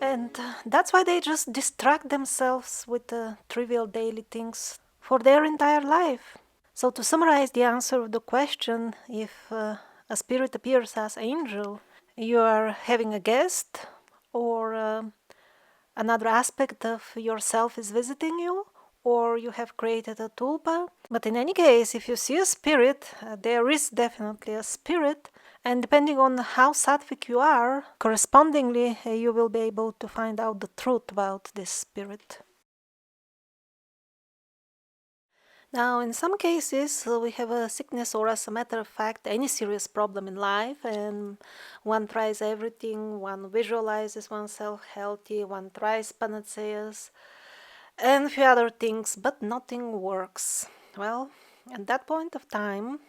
And that's why they just distract themselves with trivial daily things for their entire life. So to summarize the answer of the question, if a spirit appears as angel, you are having a guest, or another aspect of yourself is visiting you, or you have created a tulpa. But in any case, if you see a spirit, there is definitely a spirit. And depending on how sattvic you are, correspondingly, you will be able to find out the truth about this spirit. Now, in some cases, we have a sickness, or as a matter of fact, any serious problem in life, and one tries everything, one visualizes oneself healthy, one tries panaceas, and a few other things, but nothing works. Well, at that point of time,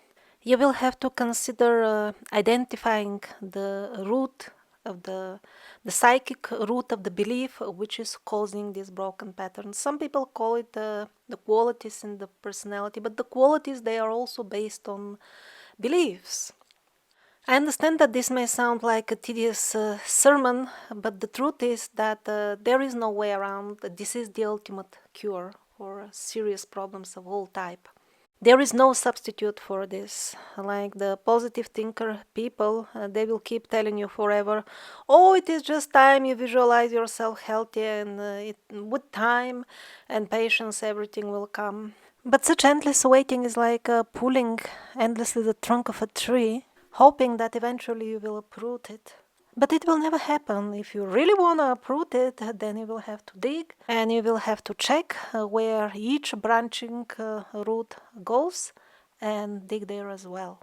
you will have to consider identifying the root of the psychic root of the belief which is causing these broken patterns. Some people call it the qualities in the personality, but the qualities, they are also based on beliefs. I understand that this may sound like a tedious sermon, but the truth is that there is no way around. This is the ultimate cure for serious problems of all type. There is no substitute for this. Like the positive thinker people, they will keep telling you forever, oh, it is just time, you visualize yourself healthy, and with time and patience, everything will come. But such endless waiting is like pulling endlessly the trunk of a tree, hoping that eventually you will uproot it. But it will never happen. If you really want to uproot it, then you will have to dig and you will have to check where each branching root goes and dig there as well.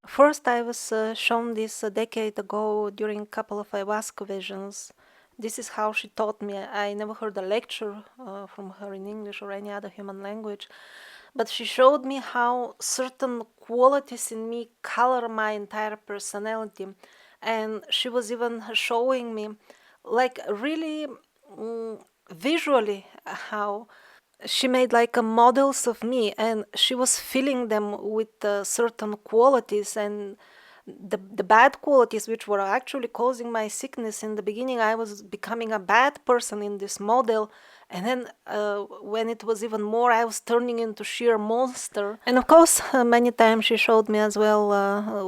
First, I was shown this a decade ago during a couple of ayahuasca visions. This is how she taught me. I never heard a lecture from her in English or any other human language, but she showed me how certain qualities in me color my entire personality. And she was even showing me, like, really visually, how she made like models of me, and she was filling them with certain qualities, and the bad qualities which were actually causing my sickness. In the beginning I was becoming a bad person in this model, and then when it was even more, I was turning into sheer monster. And of course many times she showed me as well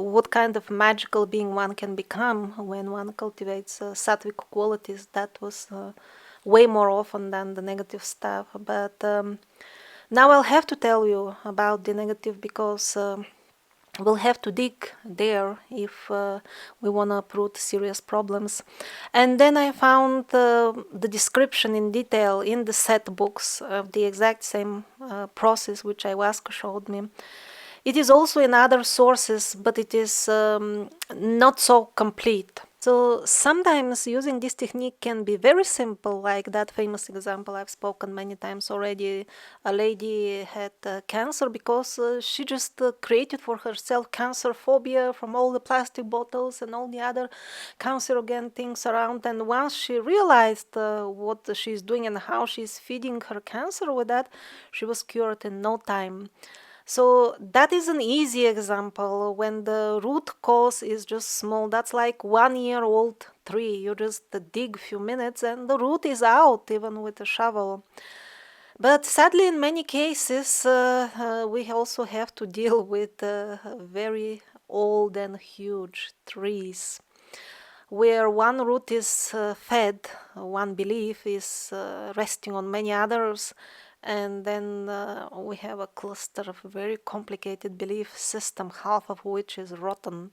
what kind of magical being one can become when one cultivates satwik qualities. That was way more often than the negative stuff. But now I'll have to tell you about the negative, because we'll have to dig there if we want to uproot serious problems. And then I found the description in detail in the Seth books of the exact same process which ayahuasca showed me. It is also in other sources, but it is not so complete. So sometimes using this technique can be very simple, like that famous example I've spoken many times already. A lady had cancer because she just created for herself cancer phobia from all the plastic bottles and all the other cancerogen things around. And once she realized what she's doing and how she's feeding her cancer with that, she was cured in no time. So that is an easy example when the root cause is just small. That's like 1-year-old tree. You just dig a few minutes and the root is out, even with a shovel. But sadly, in many cases, we also have to deal with very old and huge trees, where one root is fed, one belief is resting on many others, and then we have a cluster of very complicated belief system, half of which is rotten.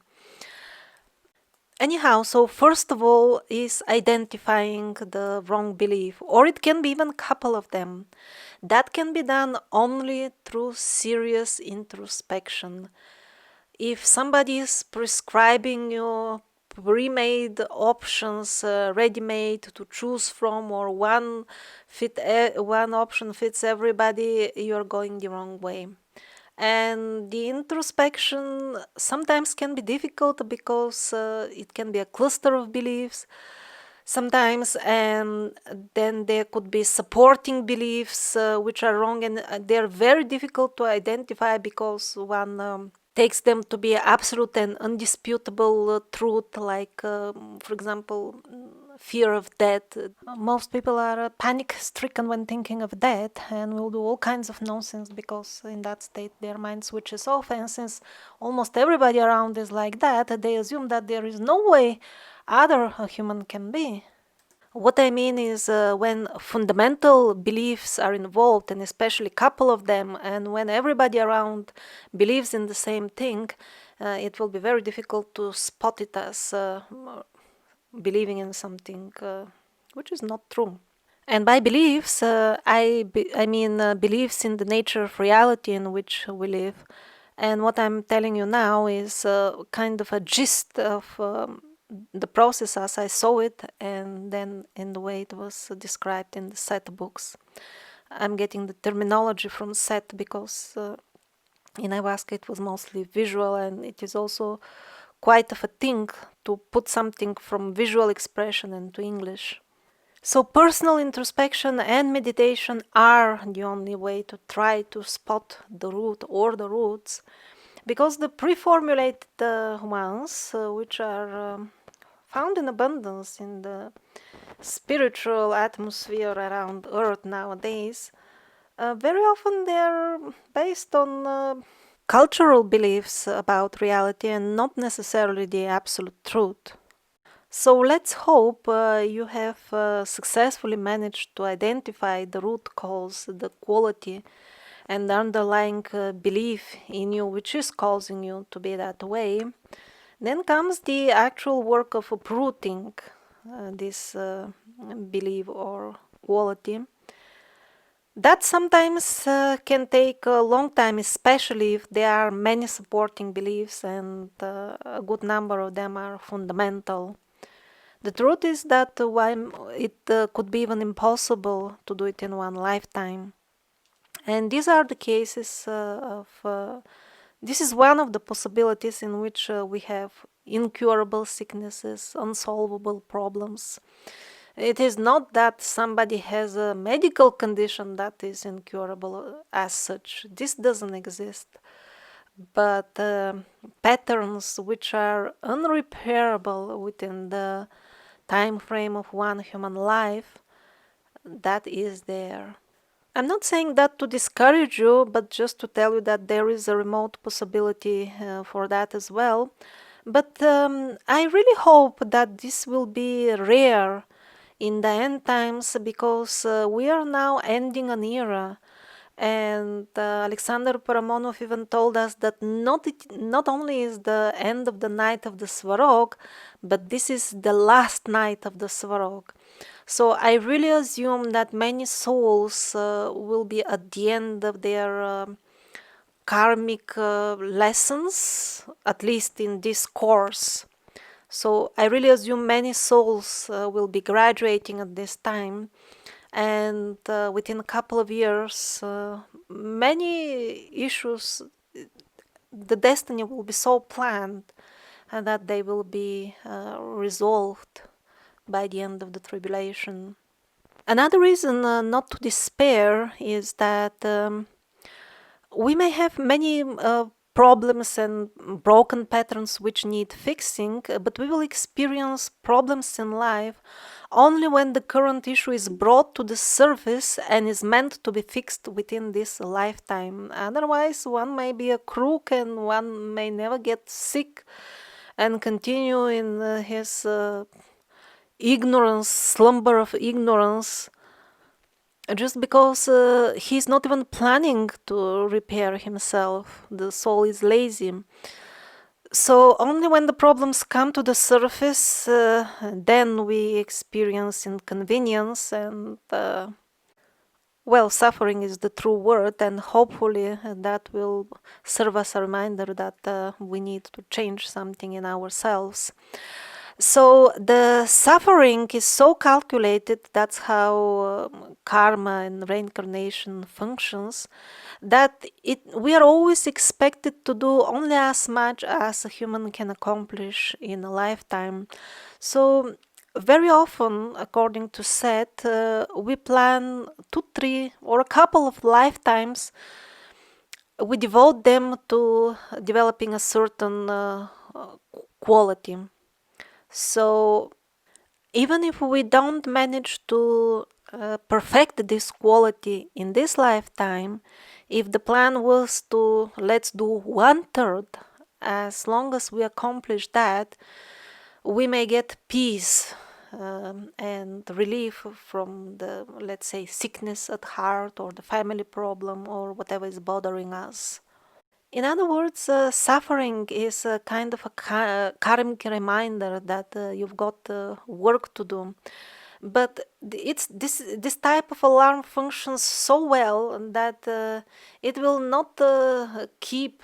Anyhow, so first of all is identifying the wrong belief, or it can be even a couple of them. That can be done only through serious introspection. If somebody is prescribing you pre-made options, ready-made to choose from, or one option fits everybody, you're going the wrong way. And the introspection sometimes can be difficult because it can be a cluster of beliefs sometimes, and then there could be supporting beliefs which are wrong, and they're very difficult to identify because one takes them to be absolute and undisputable truth, like, for example, fear of death. Most people are panic-stricken when thinking of death and will do all kinds of nonsense because in that state their mind switches off, and since almost everybody around is like that, they assume that there is no way other a human can be. What I mean is when fundamental beliefs are involved, and especially a couple of them, and when everybody around believes in the same thing, it will be very difficult to spot it as believing in something which is not true. And by beliefs, I mean beliefs in the nature of reality in which we live. And what I'm telling you now is kind of a gist of the process as I saw it, and then in the way it was described in the Seth books. I'm getting the terminology from Seth because in ayahuasca it was mostly visual, and it is also quite of a thing to put something from visual expression into English. So personal introspection and meditation are the only way to try to spot the root or the roots, because the pre-formulated ones, which are found in abundance in the spiritual atmosphere around Earth nowadays, Very often they're based on cultural beliefs about reality and not necessarily the absolute truth. So let's hope you have successfully managed to identify the root cause, the quality, and the underlying belief in you which is causing you to be that way. Then comes the actual work of uprooting this belief or quality. That sometimes can take a long time, especially if there are many supporting beliefs and a good number of them are fundamental. The truth is that it could be even impossible to do it in one lifetime. And these are the cases this is one of the possibilities in which we have incurable sicknesses, unsolvable problems. It is not that somebody has a medical condition that is incurable as such. This doesn't exist. But patterns which are unrepairable within the time frame of one human life, that is there. I'm not saying that to discourage you, but just to tell you that there is a remote possibility for that as well. But I really hope that this will be rare in the end times, because we are now ending an era. And Alexander Paramonov even told us that not only is the end of the night of the Svarog, but this is the last night of the Svarog. So I really assume that many souls will be at the end of their karmic lessons, at least in this course. So I really assume many souls will be graduating at this time, and within a couple of years, many issues, the destiny will be so planned that they will be resolved by the end of the tribulation. Another reason not to despair is that we may have many problems and broken patterns which need fixing, but we will experience problems in life only when the current issue is brought to the surface and is meant to be fixed within this lifetime. Otherwise, one may be a crook and one may never get sick and continue in his ignorance, slumber of ignorance, just because he's not even planning to repair himself. The soul is lazy. So only when the problems come to the surface, then we experience inconvenience, and well, suffering is the true word, and hopefully that will serve as a reminder that we need to change something in ourselves. So the suffering is so calculated, that's how karma and reincarnation functions, that we are always expected to do only as much as a human can accomplish in a lifetime. So very often, according to Seth, we plan 2, 3, or a couple of lifetimes. We devote them to developing a certain quality. So even if we don't manage to perfect this quality in this lifetime, if the plan was to let's do 1/3, as long as we accomplish that, we may get peace and relief from the, let's say, sickness at heart or the family problem or whatever is bothering us. In other words, suffering is a kind of a karmic reminder that you've got work to do. But it's this type of alarm functions so well that it will not keep,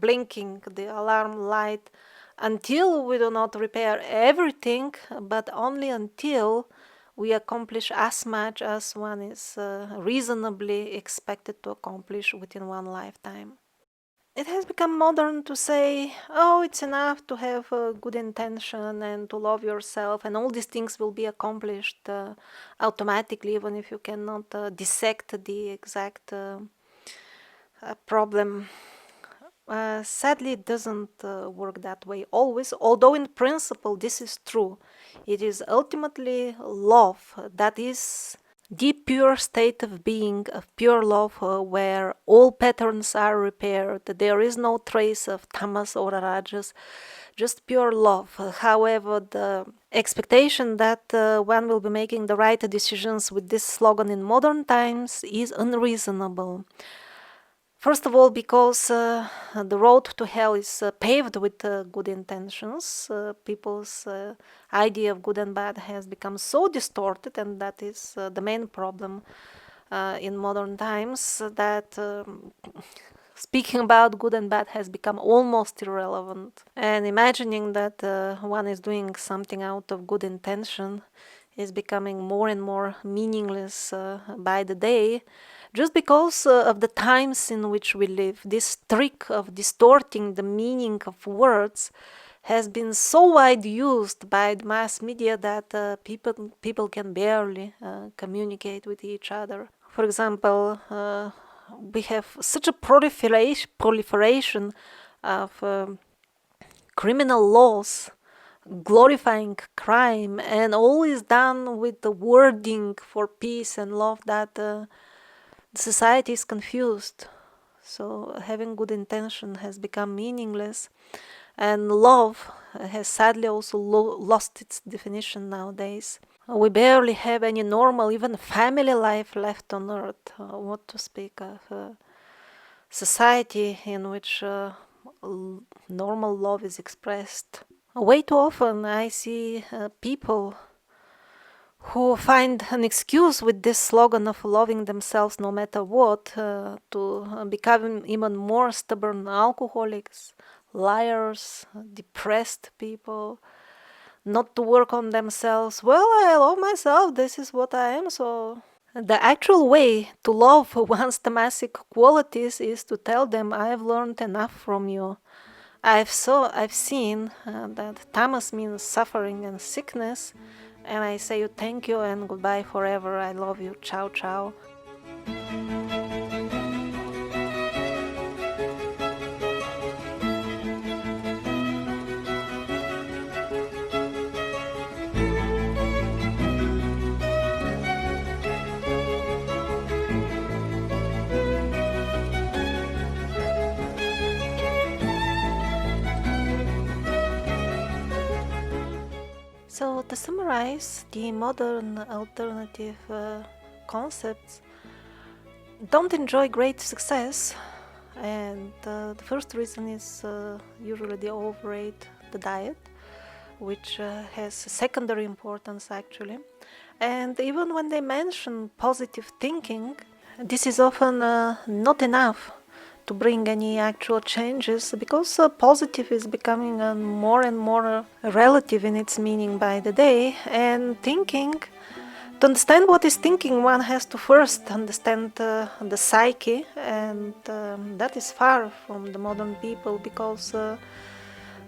blinking the alarm light until we do not repair everything, but only until we accomplish as much as one is reasonably expected to accomplish within one lifetime. It has become modern to say, oh, it's enough to have a good intention and to love yourself, and all these things will be accomplished automatically, even if you cannot dissect the exact problem. Sadly, it doesn't work that way always, although in principle this is true. It is ultimately love that is the pure state of being, of pure love, where all patterns are repaired. There is no trace of tamas or rajas, just pure love. However, the expectation that one will be making the right decisions with this slogan in modern times is unreasonable. First of all, because the road to hell is paved with good intentions. People's idea of good and bad has become so distorted, and that is the main problem in modern times, that speaking about good and bad has become almost irrelevant. And imagining that one is doing something out of good intention is becoming more and more meaningless by the day, just because of the times in which we live. This trick of distorting the meaning of words has been so wide used by the mass media that people can barely communicate with each other. For example, we have such a proliferation of criminal laws glorifying crime, and all is done with the wording for peace and love, that the society is confused. So having good intention has become meaningless, and love has sadly also lost its definition nowadays. We barely have any normal, even family life left on earth. What to speak of society in which normal love is expressed. Way too often I see people who find an excuse with this slogan of loving themselves no matter what to become even more stubborn alcoholics, liars, depressed people, not to work on themselves. Well, I love myself, this is what I am, so... The actual way to love one's tamasic qualities is to tell them, I've learned enough from you. I've seen that tamas means suffering and sickness, and I say you thank you and goodbye forever. I love you. Ciao, ciao. So, to summarize, the modern alternative concepts don't enjoy great success, and the first reason is usually they overrate the diet, which has secondary importance actually. And even when they mention positive thinking, this is often not enough to bring any actual changes, because positive is becoming more and more relative in its meaning by the day. And thinking, to understand what is thinking, one has to first understand the psyche, and that is far from the modern people, because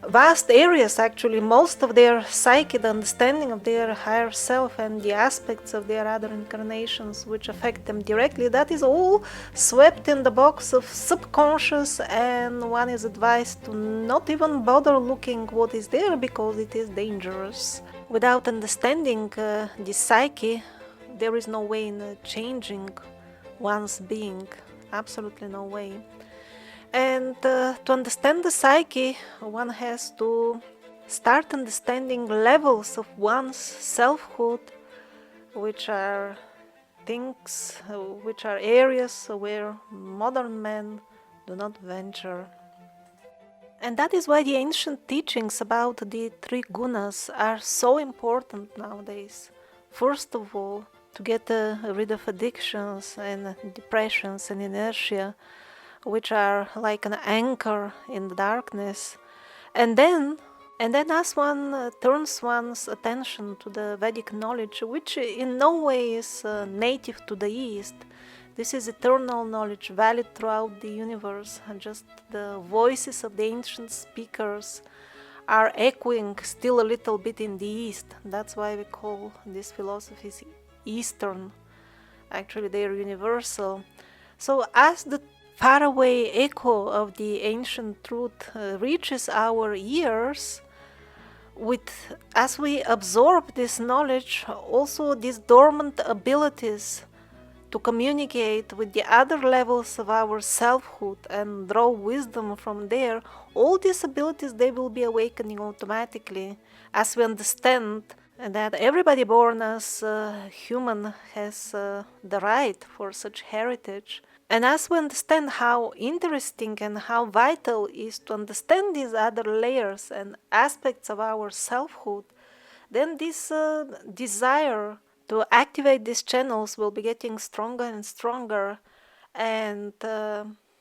vast areas, actually, most of their psyche, the understanding of their higher self and the aspects of their other incarnations which affect them directly, that is all swept in the box of subconscious, and one is advised to not even bother looking what is there, because it is dangerous. Without understanding the psyche, there is no way in changing one's being, absolutely no way. And to understand the psyche, one has to start understanding levels of one's selfhood, which are things, which are areas where modern men do not venture. And that is why the ancient teachings about the three gunas are so important nowadays. First of all, to get rid of addictions and depressions and inertia, which are like an anchor in the darkness. And then as one turns one's attention to the Vedic knowledge, which in no way is native to the East, this is eternal knowledge, valid throughout the universe, and just the voices of the ancient speakers are echoing still a little bit in the East. That's why we call these philosophies Eastern. Actually, they are universal. So as the faraway echo of the ancient truth reaches our ears, as we absorb this knowledge, also these dormant abilities to communicate with the other levels of our selfhood and draw wisdom from there, all these abilities, they will be awakening automatically as we understand that everybody born as human has the right for such heritage. And as we understand how interesting and how vital is to understand these other layers and aspects of our selfhood, then this desire to activate these channels will be getting stronger and stronger. And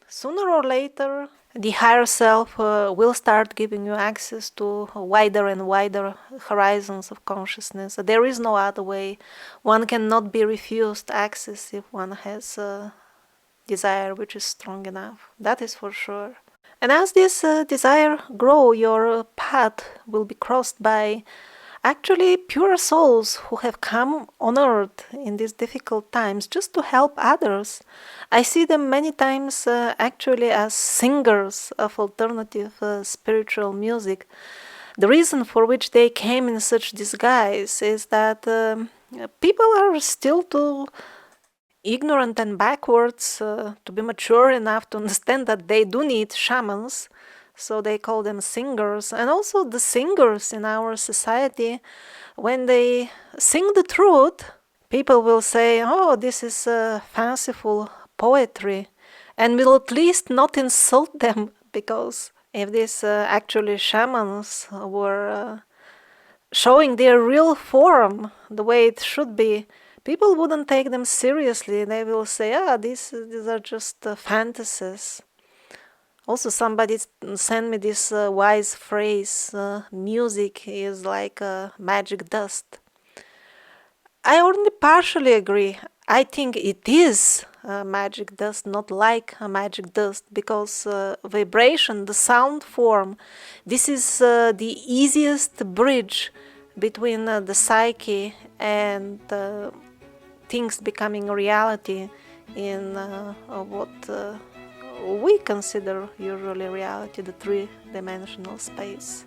sooner or later, the higher self will start giving you access to wider and wider horizons of consciousness. There is no other way. One cannot be refused access if one has desire which is strong enough. That is for sure. And as this desire grow, your path will be crossed by actually pure souls who have come on earth in these difficult times just to help others. I see them many times actually as singers of alternative spiritual music. The reason for which they came in such disguise is that people are still too ignorant and backwards to be mature enough to understand that they do need shamans, so they call them singers. And also the singers in our society, when they sing the truth, people will say, oh, this is fanciful poetry, and will at least not insult them, because if these actually shamans were showing their real form the way it should be, people wouldn't take them seriously. They will say, these are just fantasies. Also, somebody sent me this wise phrase, music is like magic dust. I only partially agree. I think it is magic dust, not like a magic dust, because vibration, the sound form, this is the easiest bridge between the psyche and things becoming reality in what we consider usually reality, the three-dimensional space.